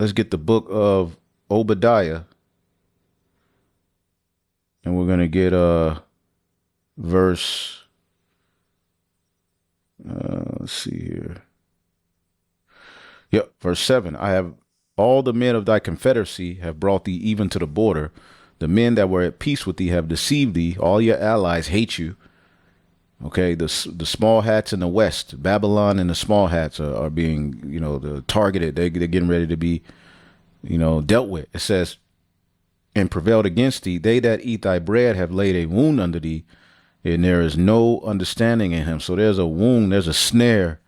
A: Let's get the book of Obadiah. And we're going to get verse, let's see here. Yep, verse 7. I have all the men of thy confederacy have brought thee even to the border. The men that were at peace with thee have deceived thee. All your allies hate you. Okay, the small hats in the west, Babylon and the small hats are being, you know, targeted. They're getting ready to be, you know, dealt with. It says, and prevailed against thee. They that eat thy bread have laid a wound under thee, and there is no understanding in him. So there's a wound, there's a snare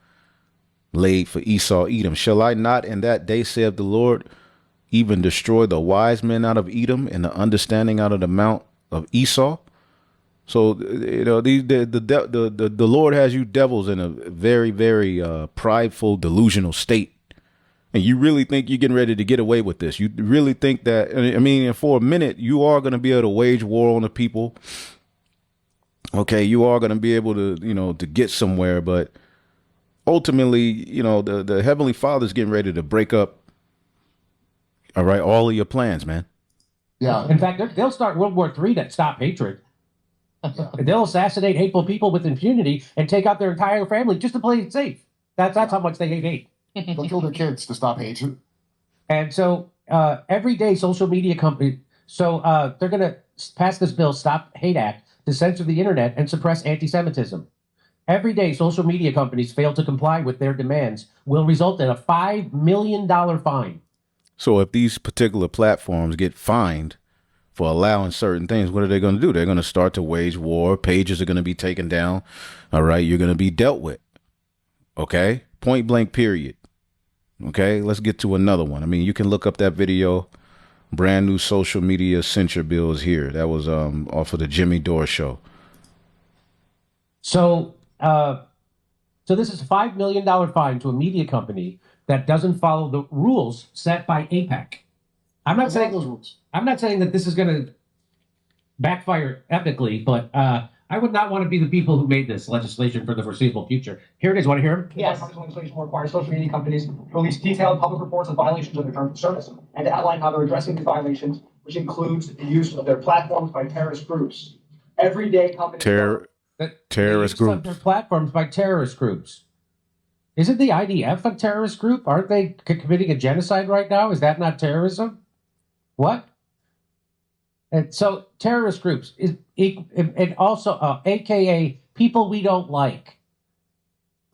A: laid for Esau, Edom. Shall I not in that day, saith the Lord, even destroy the wise men out of Edom and the understanding out of the mount of Esau? So, you know, the Lord has you devils in a very, very prideful, delusional state. And you really think you're getting ready to get away with this? You really think that, I mean, for a minute, you are going to be able to wage war on the people. Okay, you are going to be able to, you know, to get somewhere. But ultimately, you know, the Heavenly Father's getting ready to break up, all right, all of your plans, man.
I: Yeah. In fact, they'll start World War III to stop hatred. They'll assassinate hateful people with impunity and take out their entire family just to play it safe. That's how much they hate.
J: They'll kill their kids to stop hate.
I: And so every day social media companies, they're going to pass this bill, Stop Hate Act, to censor the internet and suppress anti-Semitism. Every day social media companies fail to comply with their demands will result in a $5 million fine.
A: So if these particular platforms get fined for allowing certain things, what are they going to do? They're going to start to wage war. Pages are going to be taken down. All right. You're going to be dealt with. Okay. Point blank, period. Okay. Let's get to another one. I mean, you can look up that video. Brand new social media censure bill is here. That was off of the Jimmy Dore show.
I: So, this is a $5 million fine to a media company that doesn't follow the rules set by Aipac. I'm not saying
J: those rules.
I: I'm not saying that this is going to backfire ethically, but I would not want to be the people who made this legislation for the foreseeable future. Here it is. Want to hear him?
K: Yes. Legislation requires social media companies to release detailed public reports of violations of their terms of service and to outline how they're addressing these violations, which includes the use of their platforms by terrorist groups. Everyday companies.
A: Terrorist groups.
I: Their platforms by terrorist groups. Isn't the IDF a terrorist group? Aren't they committing a genocide right now? Is that not terrorism? What? And so terrorist groups and also AKA people we don't like.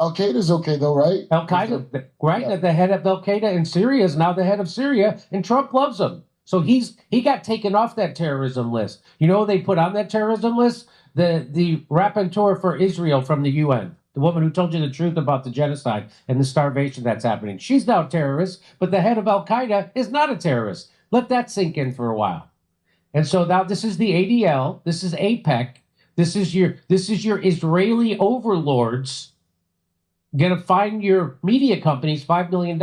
J: Al Qaeda's okay though, right?
I: Al Qaeda, right?
J: Yeah.
I: The head of Al Qaeda in Syria is now the head of Syria, and Trump loves him. So he got taken off that terrorism list. You know what they put on that terrorism list? The rapporteur for Israel from the UN, the woman who told you the truth about the genocide and the starvation that's happening. She's now a terrorist, but the head of Al Qaeda is not a terrorist. Let that sink in for a while. And so now this is the ADL, this is AIPAC, this is your Israeli overlords gonna fine your media companies $5 million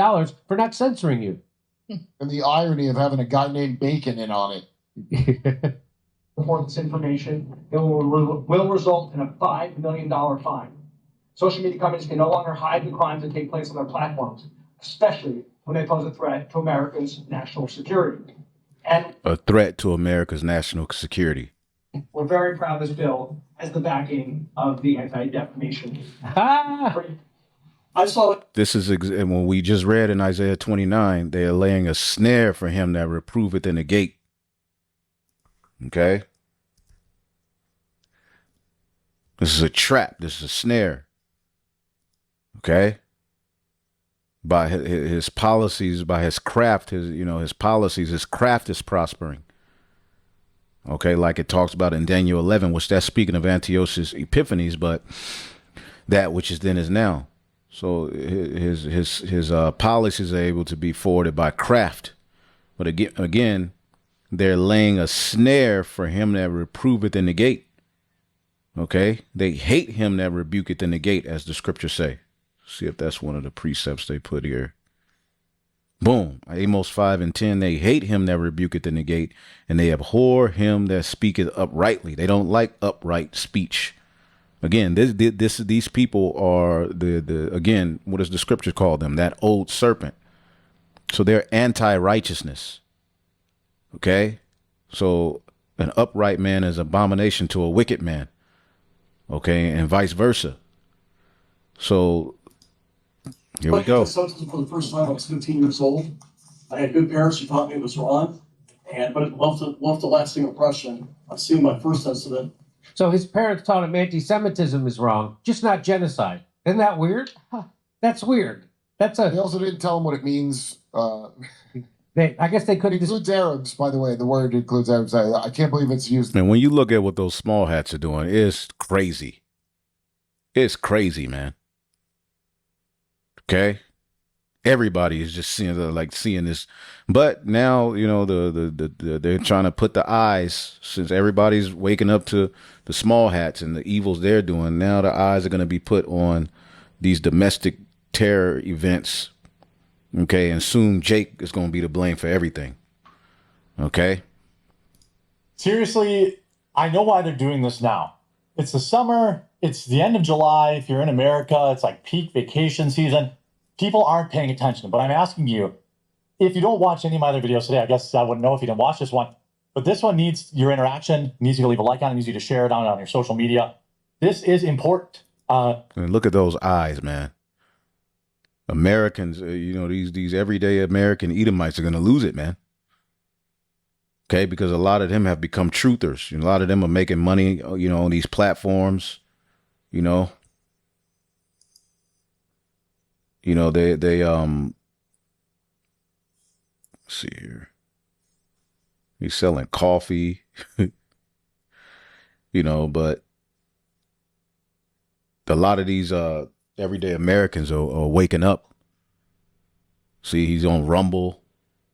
I: for not censoring you.
J: And the irony of having a guy named Bacon in on it.
K: Report this information, it will result in a $5 million fine. Social media companies can no longer hide the crimes that take place on their platforms, especially when they pose a threat to America's national security. And
A: a threat to America's national security.
K: We're very proud this bill has the backing of the Anti-Defamation. I saw it.
A: This is, and when we just read in Isaiah 29, they are laying a snare for him that reproveth in the gate. Okay? This is a trap. This is a snare. Okay? By his policies, by his craft, his policies, his craft is prospering. Okay, like it talks about in Daniel 11, which that's speaking of Antiochus Epiphanes, but that which is then is now. So his policies are able to be forwarded by craft. But again, they're laying a snare for him that reproveth in the gate. Okay, they hate him that rebuketh in the gate, as the scriptures say. See if that's one of the precepts they put here. Boom. Amos 5:10. They hate him that rebuketh in the gate, and they abhor him that speaketh uprightly. They don't like upright speech. Again, these people are again, what does the scripture call them? That old serpent. So they're anti-righteousness. Okay. So an upright man is abomination to a wicked man. Okay. And vice versa. So here we go.
L: For the first time, I was 15 years old. I had good parents who taught me it was wrong, but it left a lasting impression. I've seen my first incident.
I: So his parents taught him anti-Semitism is wrong, just not genocide. Isn't that weird? That's weird.
J: They also didn't tell him what it means.
I: I guess they couldn't.
J: It includes Arabs, by the way. The word includes Arabs. I can't believe it's used.
A: And when you look at what those small hats are doing, it's crazy. It's crazy, man. Okay, everybody is just seeing this, but now they're trying to put the eyes, since everybody's waking up to the small hats and the evils they're doing. Now the eyes are going to be put on these domestic terror events. Okay, and soon Jake is going to be to blame for everything. Okay.
M: Seriously, I know why they're doing this now. It's the summer. It's the end of July. If you're in America, it's like peak vacation season. People aren't paying attention, but I'm asking you, if you don't watch any of my other videos today, I guess I wouldn't know if you didn't watch this one, but this one needs your interaction, needs you to leave a like on it, needs you to share it on your social media. This is important.
A: And look at those eyes, man. Americans, these everyday American Edomites are going to lose it, man. Okay, because a lot of them have become truthers. A lot of them are making money, on these platforms, let's see here. He's selling coffee, you know, but a lot of these everyday Americans are waking up. See, he's on Rumble.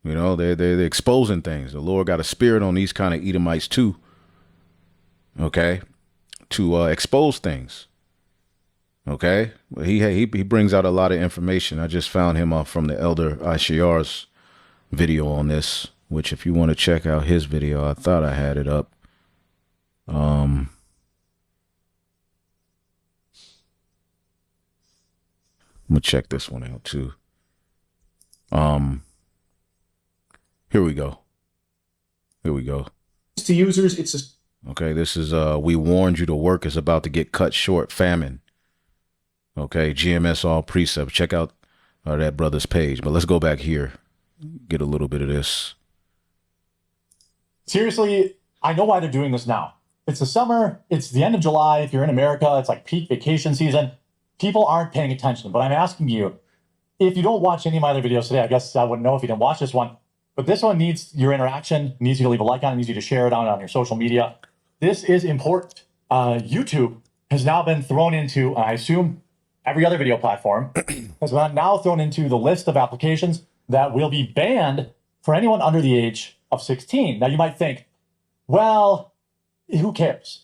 A: You know, they're exposing things. The Lord got a spirit on these kind of Edomites too. Okay, to expose things. Okay, he brings out a lot of information. I just found him from the Elder Ishiar's video on this, which if you want to check out his video, I thought I had it up. I'm gonna check this one out too. Here we go.
N: To users, it's a
A: okay. This is we warned you the work is about to get cut short. Famine. Okay, GMS all precepts. Check out that brother's page. But let's go back here. Get a little bit of this.
M: Seriously, I know why they're doing this now. It's the summer. It's the end of July. If you're in America, it's like peak vacation season. People aren't paying attention. But I'm asking you, if you don't watch any of my other videos today, I guess I wouldn't know if you didn't watch this one. But this one needs your interaction, needs you to leave a like on it, needs you to share it on your social media. This is important. YouTube has now been thrown into, I assume, every other video platform has been now thrown into the list of applications that will be banned for anyone under the age of 16. Now, you might think, well, who cares?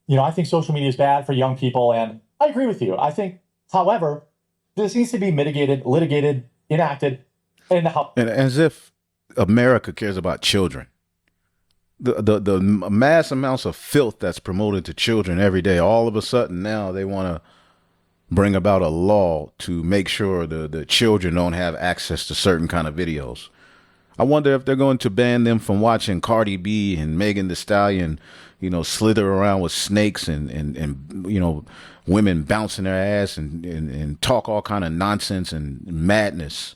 M: You know, I think social media is bad for young people, and I agree with you. I think, however, this needs to be mitigated, litigated, enacted, and
A: as if America cares about children. The mass amounts of filth that's promoted to children every day, all of a sudden now they want to bring about a law to make sure the children don't have access to certain kind of videos. I wonder if they're going to ban them from watching Cardi B and Megan Thee Stallion, you know, slither around with snakes and you know, women bouncing their ass and talk all kind of nonsense and madness.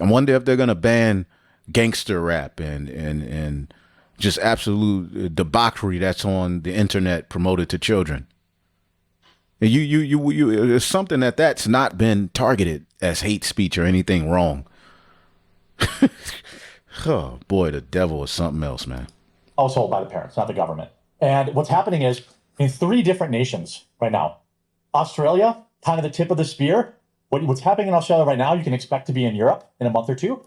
A: I wonder if they're going to ban gangster rap and just absolute debauchery that's on the internet promoted to children. You it's something that's not been targeted as hate speech or anything wrong. Oh boy, the devil is something else, man.
M: household by the parents, not the government. And what's happening is in 3 different nations right now, Australia, kind of the tip of the spear. What's happening in Australia right now, you can expect to be in Europe in a month or 2.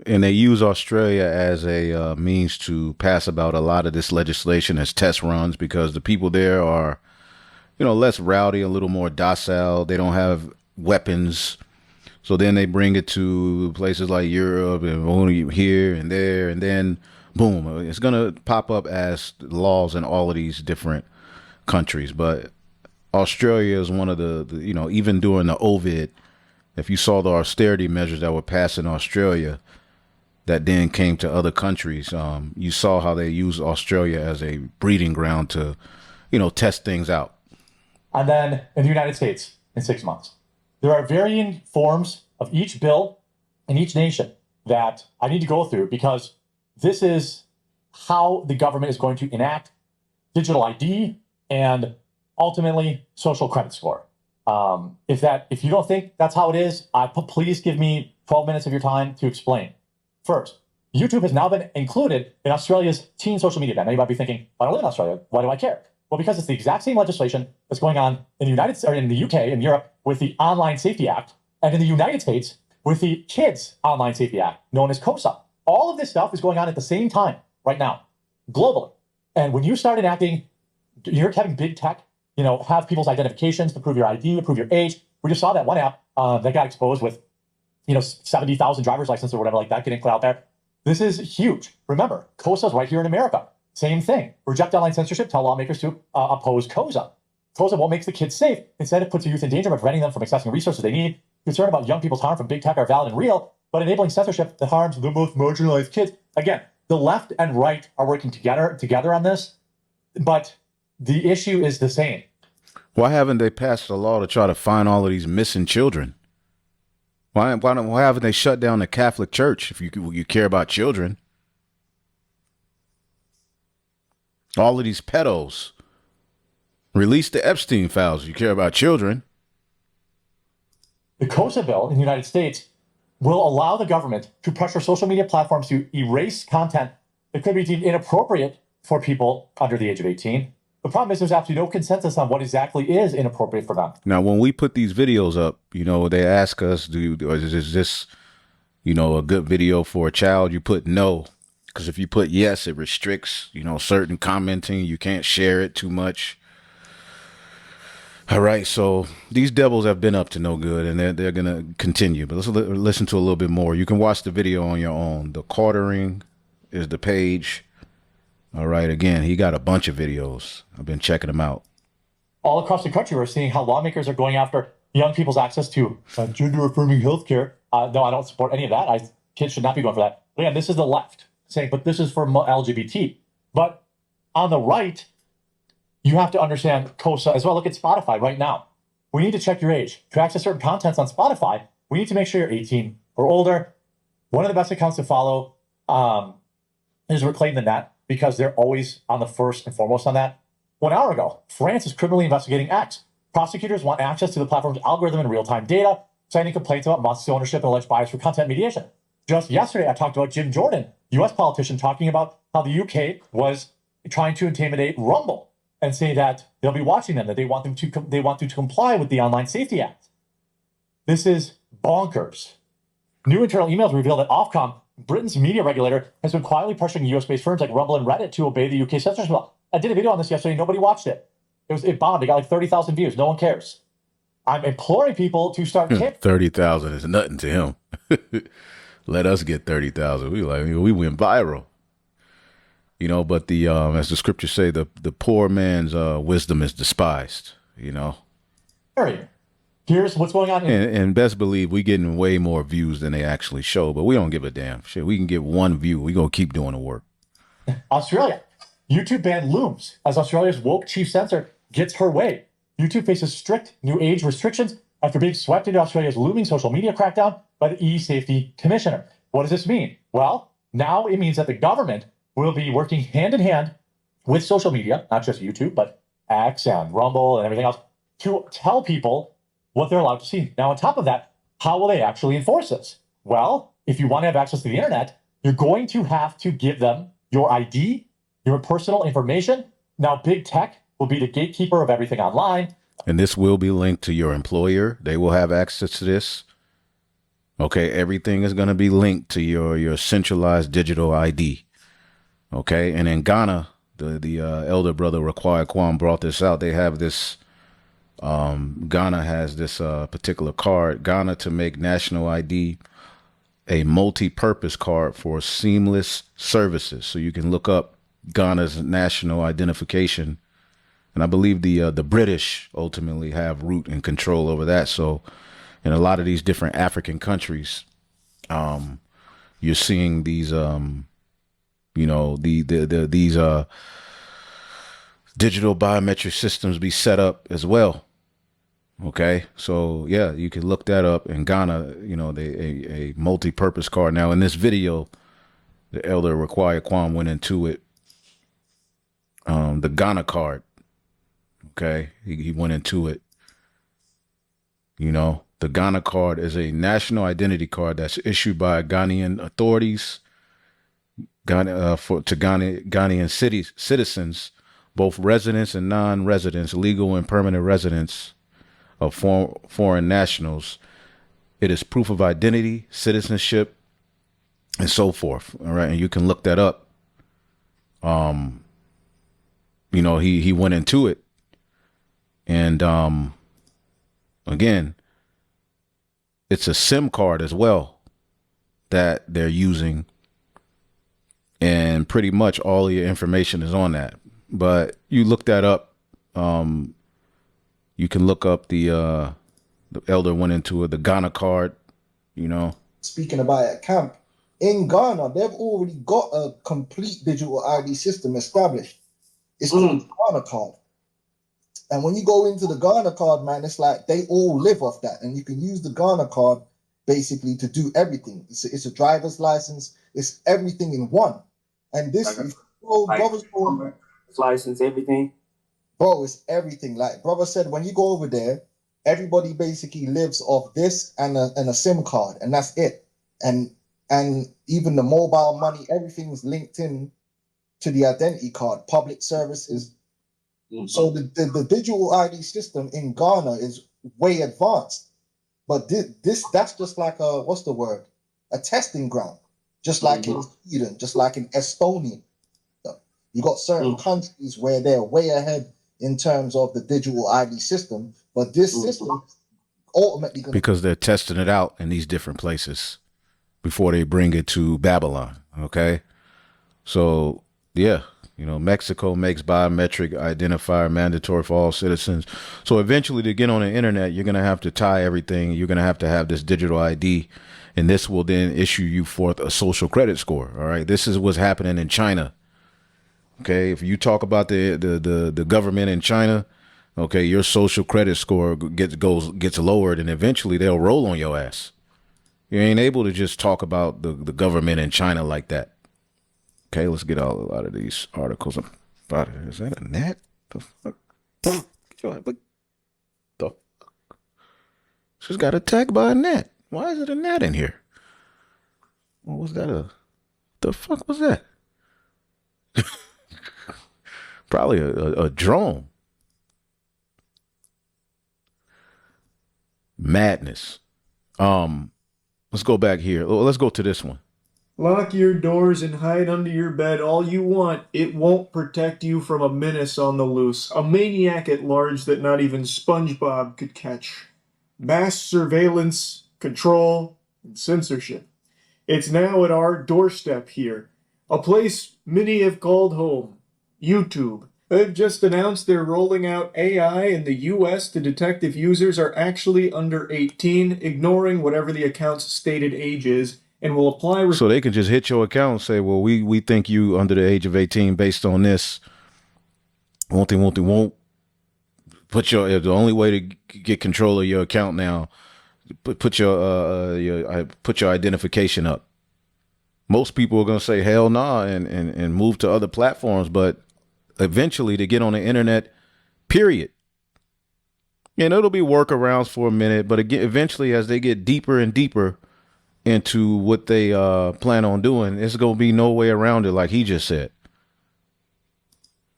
A: And they use Australia as a means to pass about a lot of this legislation as test runs because the people there are, you know, less rowdy, a little more docile. They don't have weapons. So then they bring it to places like Europe and only here and there. And then, boom, it's going to pop up as laws in all of these different countries. But Australia is one of the, you know, even during the Ovid, if you saw the austerity measures that were passed in Australia, that then came to other countries, you saw how they use Australia as a breeding ground to, you know, test things out.
M: And then in the United States, in 6 months, there are varying forms of each bill in each nation that I need to go through because this is how the government is going to enact digital ID and ultimately social credit score. If you don't think that's how it is, please give me 12 minutes of your time to explain. First, YouTube has now been included in Australia's teen social media ban. Now you might be thinking, I don't live in Australia. Why do I care? Well, because it's the exact same legislation that's going on in the UK, in Europe, with the Online Safety Act, and in the United States with the Kids Online Safety Act, known as COSA. All of this stuff is going on at the same time right now, globally. And when you start enacting, you're having big tech, you know, have people's identifications to prove your ID, to prove your age. We just saw that one app that got exposed with, you know, 70,000 driver's licenses or whatever like that getting put out there. This is huge. Remember, COSA is right here in America. Same thing. Reject online censorship. Tell lawmakers to oppose COSA. COSA won't make the kids safe. Instead, it puts the youth in danger by preventing them from accessing resources they need. Concern about young people's harm from big tech are valid and real, but enabling censorship that harms the most marginalized kids. Again, the left and right are working together on this, but the issue is the same.
A: Why haven't they passed a law to try to find all of these missing children? Why haven't they shut down the Catholic Church if you care about children? All of these pedos. Release the Epstein files if you care about children.
M: The COSA bill in the United States will allow the government to pressure social media platforms to erase content it could be deemed inappropriate for people under the age of 18. The problem is there's absolutely no consensus on what exactly is inappropriate for them.
A: Now, when we put these videos up, they ask us, is this, a good video for a child? You put no, because if you put yes, it restricts, certain commenting. You can't share it too much. All right, so these devils have been up to no good, and they're going to continue. But let's listen to a little bit more. You can watch the video on your own. The quartering is the page. All right, again, he got a bunch of videos. I've been checking them out.
M: All across the country, we're seeing how lawmakers are going after young people's access to gender-affirming healthcare. No, I don't support any of that. Kids should not be going for that. But again, this is the left saying, but this is for LGBT. But on the right, you have to understand COSA as well. Look at Spotify right now. We need to check your age. To access certain contents on Spotify, we need to make sure you're 18 or older. One of the best accounts to follow is Reclaim the Net, because they're always on the first and foremost on that. 1 hour ago, France is criminally investigating X. Prosecutors want access to the platform's algorithm and real-time data, citing complaints about Musk's ownership and alleged bias for content mediation. Just yesterday, I talked about Jim Jordan, U.S. politician, talking about how the UK was trying to intimidate Rumble and say that they'll be watching them, that they want them to comply with the Online Safety Act. This is bonkers. New internal emails reveal that Ofcom, Britain's media regulator, has been quietly pressuring US-based firms like Rumble and Reddit to obey the UK censorship law. I did a video on this yesterday. Nobody watched it. It bombed. It got like 30,000 views. No one cares. I'm imploring people to start.
A: 30,000 is nothing to him. Let us get 30,000. We went viral. But the as the scriptures say, the poor man's wisdom is despised.
M: Here's what's going on.
A: And best believe we getting way more views than they actually show, but we don't give a damn. Shit, we can get one view. We gonna keep doing the work.
M: Australia. YouTube ban looms as Australia's woke chief censor gets her way. YouTube faces strict new age restrictions after being swept into Australia's looming social media crackdown by the e-safety commissioner. What does this mean? Well, now it means that the government will be working hand in hand with social media, not just YouTube, but X and Rumble and everything else, to tell people what they're allowed to see. Now, on top of that, how will they actually enforce this? Well, if you want to have access to the internet, you're going to have to give them your ID, your personal information. Now, big tech will be the gatekeeper of everything online.
A: And this will be linked to your employer. They will have access to this. Okay, everything is going to be linked to your centralized digital ID. Okay, and in Ghana, the elder brother Raquai Kwam brought this out. They have this, Ghana has this particular card, Ghana to make national ID a multi-purpose card for seamless services. So you can look up Ghana's national identification. And I believe the British ultimately have root and control over that. So in a lot of these different African countries, you're seeing these, these digital biometric systems be set up as well. Okay, so yeah, you can look that up in Ghana. A multi-purpose card. Now in this video, the elder Raquai Kwam went into it. The Ghana card. Okay, he went into it. The Ghana card is a national identity card that's issued by Ghanaian authorities, Ghanaian citizens, both residents and non-residents, legal and permanent residents of foreign nationals. It is proof of identity, citizenship, and so forth. All right, and you can look that up. He went into it, and again, it's a SIM card as well that they're using, and pretty much all your information is on that. But you look that up. You can look up the elder went into it, the Ghana card,
O: Speaking about at camp, in Ghana, they've already got a complete digital ID system established. It's called the Ghana card. And when you go into the Ghana card, man, it's like they all live off that. And you can use the Ghana card basically to do everything. It's a driver's license. It's everything in one. And this is
P: license, everything.
O: Bro, it's everything. Like brother said, when you go over there, everybody basically lives off this and a SIM card, and that's it. And even the mobile money, everything's linked in to the identity card, public services. So the digital ID system in Ghana is way advanced. But that's just like a, what's the word? A testing ground. Just like in Sweden, just like in Estonia. You got certain countries where they're way ahead in terms of the digital ID system, but this system is ultimately going
A: because they're testing it out in these different places before they bring it to Babylon. Okay. So yeah, you know, Mexico makes biometric identifier mandatory for all citizens. So eventually to get on the internet, you're going to have to tie everything. You're going to have this digital ID, and this will then issue you forth a social credit score. All right. This is what's happening in China. Okay. If you talk about the government in China, okay, your social credit score gets lowered, and eventually they'll roll on your ass. You ain't able to just talk about the government in China like that. Okay, let's get a lot of these articles about it. Is that a gnat? The fuck? What the fuck? She's got attacked by a gnat. Why is it a gnat in here? What was that? The fuck was that? Probably a drone. Madness. Let's go back here. Let's go to this one.
N: Lock your doors and hide under your bed all you want. It won't protect you from a menace on the loose. A maniac at large that not even SpongeBob could catch. Mass surveillance, control, and censorship. It's now at our doorstep here. A place many have called home. YouTube. They've just announced they're rolling out AI in the US to detect if users are actually under 18, ignoring whatever the account's stated age is, and will apply...
A: So they can just hit your account and say, well, we think you under the age of 18 based on this. Won't. Put your, the only way to get control of your account now, put your identification up. Most people are going to say hell nah and move to other platforms, but eventually to get on the internet, period. And it'll be workarounds for a minute, but again, eventually as they get deeper and deeper into what they plan on doing, it's going to be no way around it, like he just said.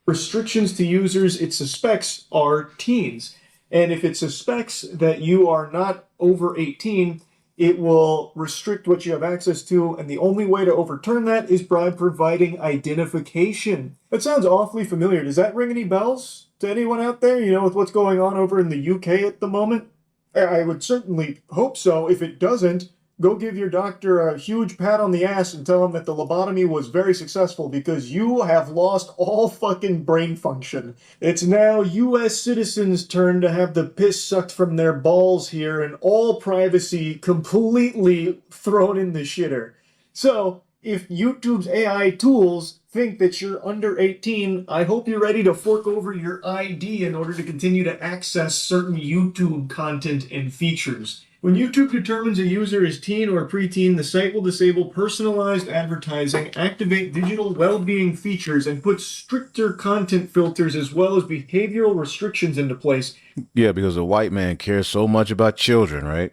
N: Restrictions to users it suspects are teens. And if it suspects that you are not over 18, it will restrict what you have access to, and the only way to overturn that is by providing identification. That sounds awfully familiar. Does that ring any bells to anyone out there, you know, with what's going on over in the UK at the moment? I would certainly hope so. If it doesn't, go give your doctor a huge pat on the ass and tell him that the lobotomy was very successful, because you have lost all fucking brain function. It's now US citizens' turn to have the piss sucked from their balls here and all privacy completely thrown in the shitter. So, if YouTube's AI tools think that you're under 18, I hope you're ready to fork over your ID in order to continue to access certain YouTube content and features. When YouTube determines a user is teen or preteen, the site will disable personalized advertising, activate digital well-being features, and put stricter content filters as well as behavioral restrictions into place.
A: Yeah, because a white man cares so much about children, right?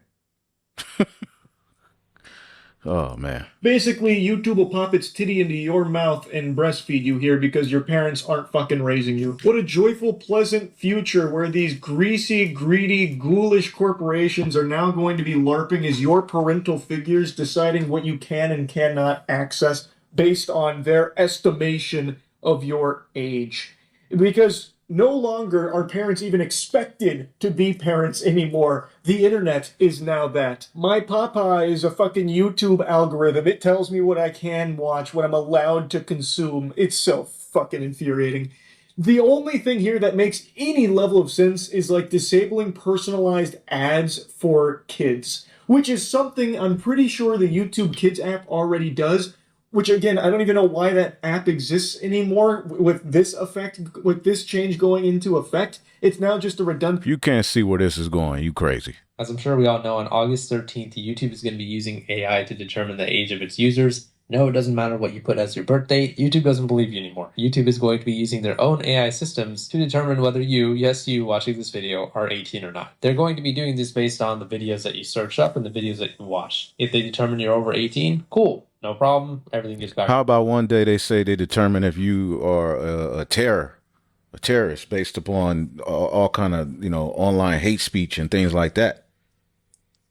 A: Oh, man.
N: Basically, YouTube will pop its titty into your mouth and breastfeed you here because your parents aren't fucking raising you. What a joyful, pleasant future where these greasy, greedy, ghoulish corporations are now going to be LARPing as your parental figures, deciding what you can and cannot access based on their estimation of your age. Because no longer are parents even expected to be parents anymore. The internet is now that. My papa is a fucking YouTube algorithm. It tells me what I can watch, what I'm allowed to consume. It's so fucking infuriating. The only thing here that makes any level of sense is like disabling personalized ads for kids, which is something I'm pretty sure the YouTube Kids app already does. Which, again, I don't even know why that app exists anymore with this effect, with this change going into effect. It's now just a redundant...
A: You can't see where this is going. You crazy.
P: As I'm sure we all know, on August 13th, YouTube is going to be using AI to determine the age of its users. No, it doesn't matter what you put as your birth date. YouTube doesn't believe you anymore. YouTube is going to be using their own AI systems to determine whether you, yes, you watching this video, are 18 or not. They're going to be doing this based on the videos that you search up and the videos that you watch. If they determine you're over 18, cool. no problem. Everything gets back.
A: How about one day they say they determine if you are a terrorist based upon all kind of, online hate speech and things like that,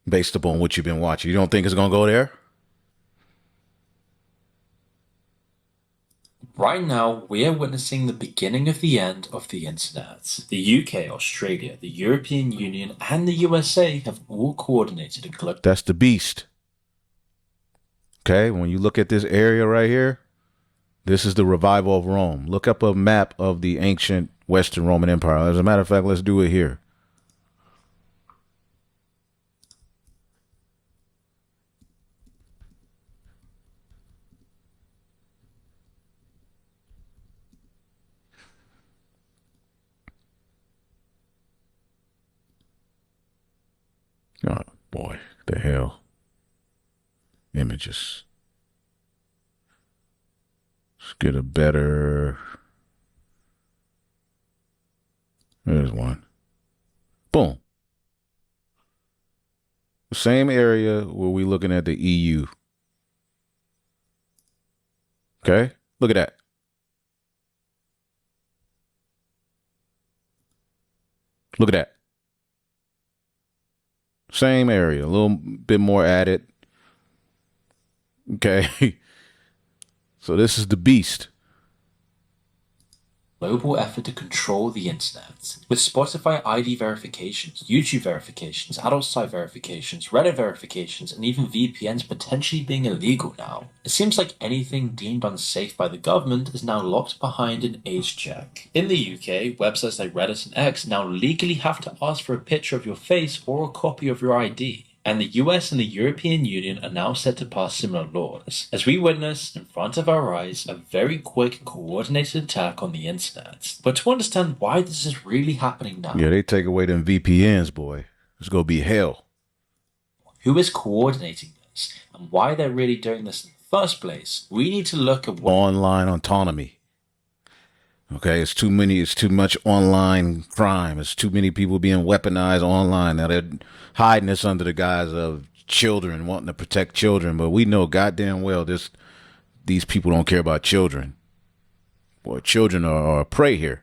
A: based upon what you've been watching. You don't think it's going to go there?
Q: Right now, we are witnessing the beginning of the end of the internet. The UK, Australia, the European Union, and the USA have all coordinated and collected.
A: That's the beast. Okay, when you look at this area right here, this is the revival of Rome. Look up a map of the ancient Western Roman Empire. As a matter of fact, let's do it here. Oh, boy, the hell. Images. Let's get a better. There's one. Boom. The same area where we're looking at the EU. Okay, look at that. Look at that. Same area, a little bit more added. Okay. So this is the beast.
Q: Global effort to control the internet. With Spotify ID verifications, YouTube verifications, adult site verifications, Reddit verifications, and even VPNs potentially being illegal now, it seems like anything deemed unsafe by the government is now locked behind an age check. In the UK, websites like Reddit and X now legally have to ask for a picture of your face or a copy of your ID. And the US and the European Union are now set to pass similar laws, as we witness in front of our eyes a very quick, coordinated attack on the internet. But to understand why this is really happening now,
A: Yeah, they take away them VPNs, boy. It's gonna be hell.
Q: Who is coordinating this, and why they're really doing this in the first place, we need to look at what
A: Online autonomy. Okay, it's too much online crime. It's too many people being weaponized online. Now they're hiding this under the guise of children, wanting to protect children, but we know goddamn well these people don't care about children. Boy, children are a prey here.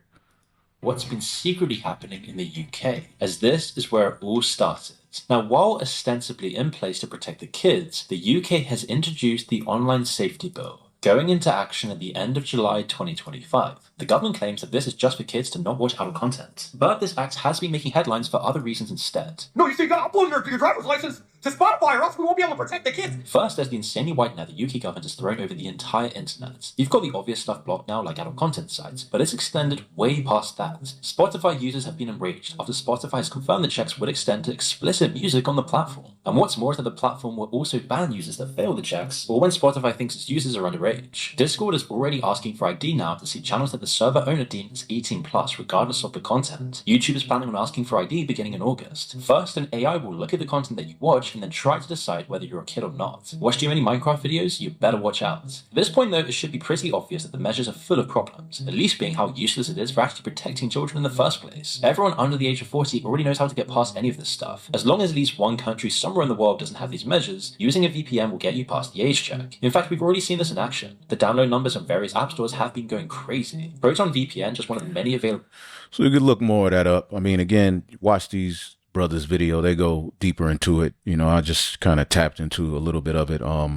Q: what's been secretly happening in the UK, as this is where it all started. Now, while ostensibly in place to protect the kids, the UK has introduced the Online Safety Bill, going into action at the end of July 2025. The government claims that this is just for kids to not watch adult content, but this act has been making headlines for other reasons instead.
R: No, you see, you gotta upload your driver's license to Spotify or else we won't be able to protect the kids.
Q: First, there's the insanely wide net the UK government has thrown over the entire internet. You've got the obvious stuff blocked now, like adult content sites, but it's extended way past that. Spotify users have been enraged after Spotify has confirmed the checks would extend to explicit music on the platform. And what's more is that the platform will also ban users that fail the checks, or when Spotify thinks its users are underage. Discord is already asking for ID now to see channels that the server owner deems 18+, regardless of the content. YouTube is planning on asking for ID beginning in August. First, an AI will look at the content that you watch and then try to decide whether you're a kid or not. Watch too many Minecraft videos? You better watch out. At this point though, it should be pretty obvious that the measures are full of problems, at least being how useless it is for actually protecting children in the first place. Everyone under the age of 40 already knows how to get past any of this stuff. As long as at least one country somewhere in the world doesn't have these measures, using a VPN will get you past the age check. In fact, we've already seen this in action. The download numbers on various app stores have been going crazy. Proton VPN, just one of the many available.
A: So you could look more of that up. I mean, again, watch these brothers' video. They go deeper into it. You know, I just kind of tapped into a little bit of it. Oh,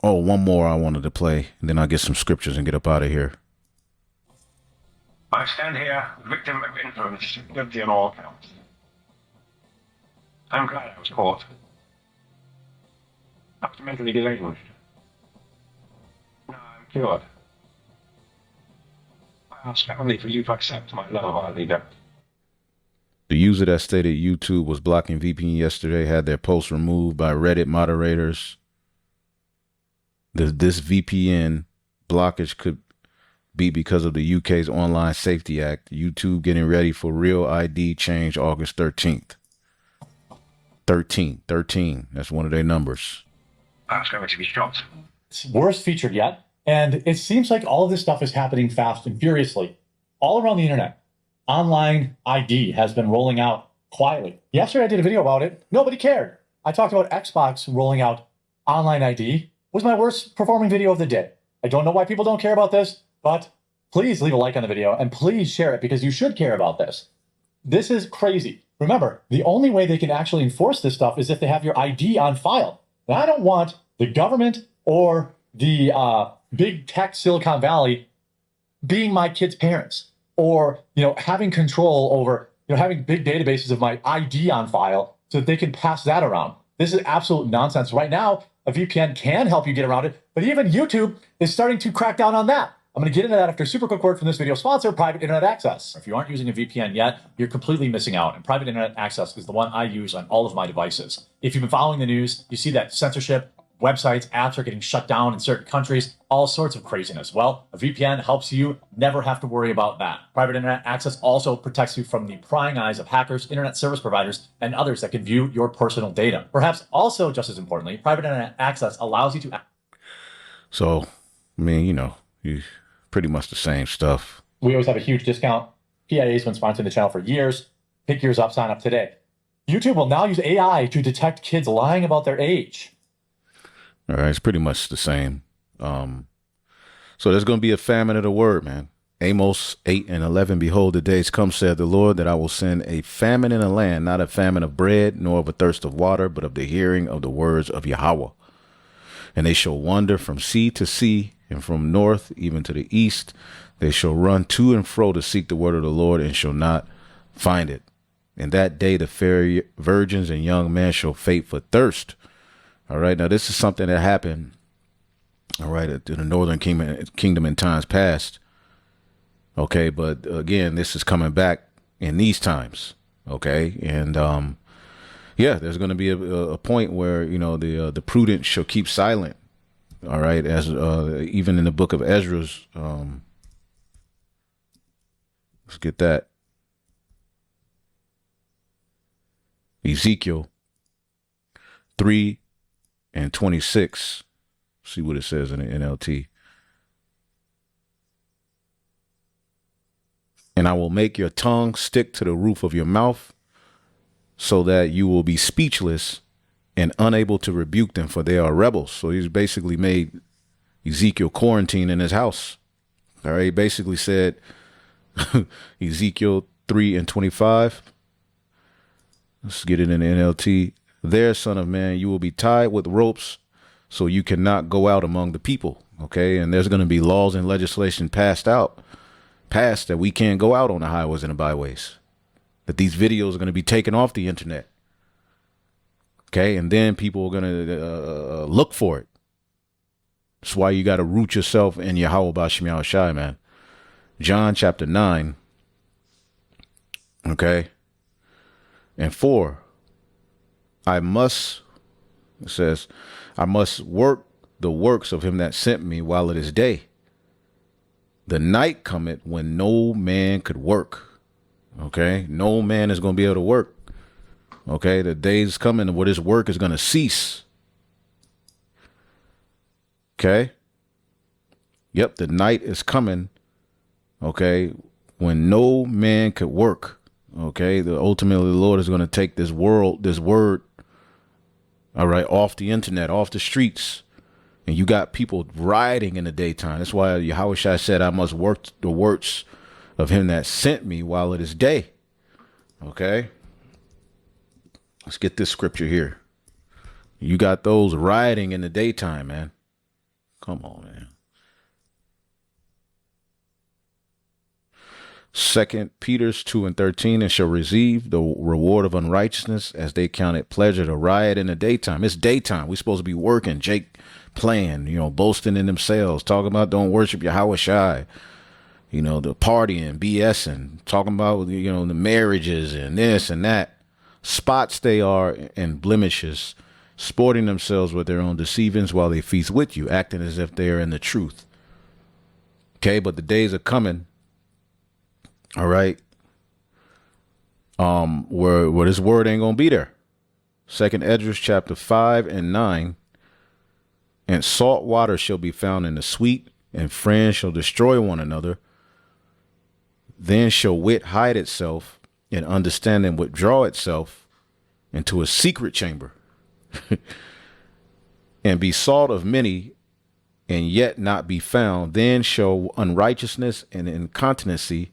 A: one more I wanted to play, and then I'll get some scriptures and get up out of here.
S: I stand here, victim of influence, guilty on all counts. I'm glad I was caught. Not mentally deranged. Now I'm cured. I ask only for you to accept my love, our leader.
A: The user that stated YouTube was blocking VPN yesterday had their post removed by Reddit moderators. This VPN blockage could be because of the UK's Online Safety Act. YouTube getting ready for real ID change August 13th. 13. That's one of their numbers.
S: I was going to be shot.
M: It's worst featured yet. And it seems like all of this stuff is happening fast and furiously all around the internet. Online ID has been rolling out quietly. Yesterday I did a video about it. Nobody cared. I talked about Xbox rolling out online ID. was my worst performing video of the day. I don't know why people don't care about this, but please leave a like on the video and please share it because you should care about this. This is crazy. Remember, the only way they can actually enforce this stuff is if they have your ID on file. Now, I don't want the government or the big tech Silicon Valley being my kids' parents or, having control over, having big databases of my ID on file so that they can pass that around. This is absolute nonsense. Right now, a VPN can help you get around it, but even YouTube is starting to crack down on that. I'm going to get into that after a super quick word from this video sponsor, Private Internet Access. If you aren't using a VPN yet, you're completely missing out, and Private Internet Access is the one I use on all of my devices. If you've been following the news, you see that censorship, websites, apps are getting shut down in certain countries, all sorts of craziness. Well, a VPN helps you never have to worry about that. Private Internet Access also protects you from the prying eyes of hackers, internet service providers, and others that can view your personal data. Perhaps also, just as importantly, Private Internet Access allows you to...
A: So, you pretty much the same stuff.
M: We always have a huge discount. PIA's been sponsoring the channel for years. Pick yours up, sign up today. YouTube will now use AI to detect kids lying about their age.
A: All right, it's pretty much the same. So there's going to be a famine of the word, man. Amos 8:11, behold, the days come, said the Lord, that I will send a famine in the land, not a famine of bread, nor of a thirst of water, but of the hearing of the words of Yahweh. And they shall wander from sea to sea, and from north even to the east. They shall run to and fro to seek the word of the Lord, and shall not find it. In that day the fair virgins and young men shall faint for thirst. All right, now this is something that happened, all right, in the northern kingdom in times past. Okay, but again, this is coming back in these times. Okay, and there's going to be a point where the prudent shall keep silent. All right, as even in the book of Ezra's, let's get that. Ezekiel 3:26. See what it says in the NLT. And I will make your tongue stick to the roof of your mouth, so that you will be speechless and unable to rebuke them, for they are rebels. So he's basically made Ezekiel quarantine in his house. All right, he basically said, Ezekiel 3:25. Let's get it in the NLT. There, son of man, you will be tied with ropes, so you cannot go out among the people. Okay, and there's going to be laws and legislation passed that we can't go out on the highways and the byways. That these videos are going to be taken off the internet. Okay, and then people are going to look for it. That's why you got to root yourself in Yahweh B'Shem Yahushai, man. John chapter 9. Okay. And 4. It says, I must work the works of him that sent me while it is day. The night cometh when no man could work. Okay. No man is going to be able to work. Okay, the day's coming where this work is going to cease. Okay. Yep, the night is coming. Okay, when no man could work. Okay, ultimately the Lord is going to take this word, all right, off the internet, off the streets. And you got people rioting in the daytime. That's why Yahushua said, I must work the works of him that sent me while it is day. Okay. Let's get this scripture here. You got those rioting in the daytime, man. Come on, man. 2 Peter 2:13, and shall receive the reward of unrighteousness, as they count it pleasure to riot in the daytime. It's daytime. We're supposed to be working. Jake playing, boasting in themselves, talking about don't worship Yahushua. The partying, BSing, talking about, the marriages and this and that. Spots they are and blemishes, sporting themselves with their own deceivings while they feast with you, acting as if they are in the truth. Okay, but the days are coming, all right, where this word ain't gonna be there. 2 Esdras chapter 5:9. And salt water shall be found in the sweet, and friends shall destroy one another. Then shall wit hide itself, and understanding withdraw itself into a secret chamber. and be sought of many, and yet not be found, then shall unrighteousness and incontinency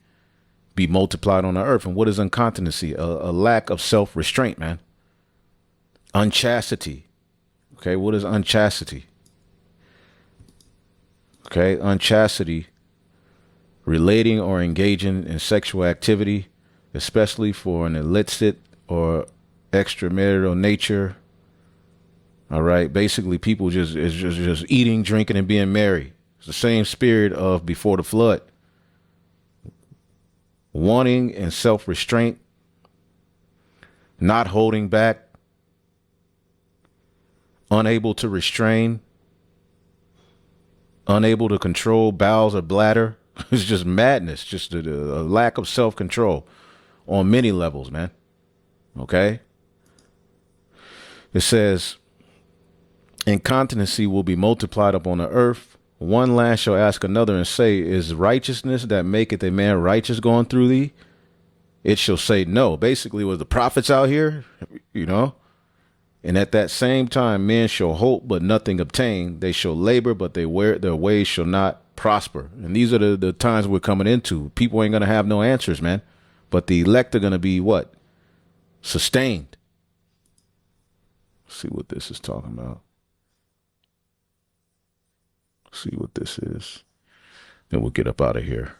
A: be multiplied on the earth. And what is incontinency? A lack of self-restraint, man. Unchastity. Okay, what is unchastity? Okay, unchastity, relating or engaging in sexual activity, especially for an illicit or extramarital nature. All right, basically people just eating, drinking, and being merry. It's the same spirit of before the flood. Wanting and self-restraint, not holding back, unable to restrain, unable to control bowels or bladder. It's just madness, just a lack of self-control on many levels, man. Okay? It says, incontinency will be multiplied upon the earth. One last shall ask another and say, is righteousness that maketh a man righteous going through thee? It shall say no. Basically, was the prophets out here, you know? And at that same time, men shall hope, but nothing obtain. They shall labor, but their ways shall not prosper. And these are the times we're coming into. People ain't going to have no answers, man. But the elect are going to be what? Sustained. Let's see what this is talking about. See what this is. Then we'll get up out of here.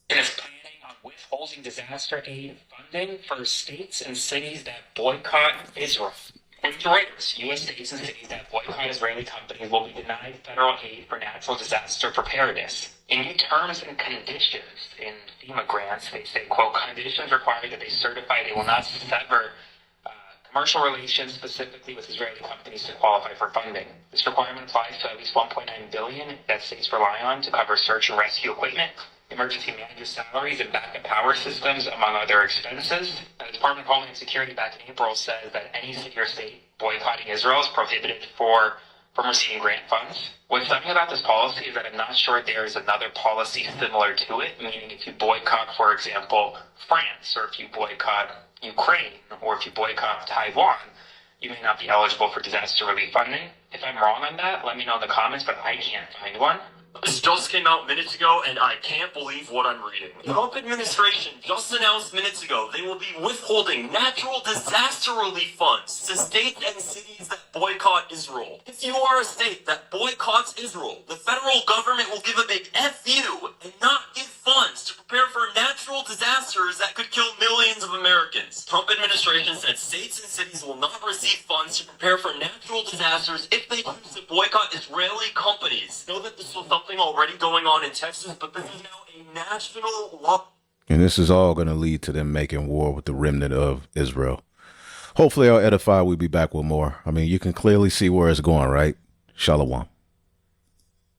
T: Is planning on withholding disaster aid funding for states and cities that boycott Israel. According to Reuters, U.S. states and cities that boycott Israeli companies will be denied federal aid for natural disaster preparedness. In new terms and conditions in FEMA grants, they say, quote, conditions require that they certify they will not sever commercial relations, specifically with Israeli companies, to qualify for funding. This requirement applies to at least $1.9 billion that states rely on to cover search and rescue equipment, emergency manager salaries, and backup power systems, among other expenses. The Department of Homeland Security back in April says that any city or state boycotting Israel is prohibited from receiving grant funds. What's funny about this policy is that I'm not sure there is another policy similar to it, meaning if you boycott, for example, France, or if you boycott Ukraine, or if you boycott Taiwan, you may not be eligible for disaster relief funding. If I'm wrong on that, let me know in the comments, but I can't find one.
U: This just came out minutes ago, and I can't believe what I'm reading. The Trump administration just announced minutes ago they will be withholding natural disaster relief funds to states and cities that boycott Israel. If you are a state that boycotts Israel, the federal government will give a big F you and not give funds to prepare for natural disasters that could kill millions of Americans. Trump administration said states and cities will not receive funds to prepare for natural disasters if they choose to boycott Israeli companies. Know that this was something already going on in Texas, but this is now a national law.
A: And this is all going to lead to them making war with the remnant of Israel. Hopefully I'll edify. We'll be back with more. I mean, you can clearly see where it's going, right? Shalom.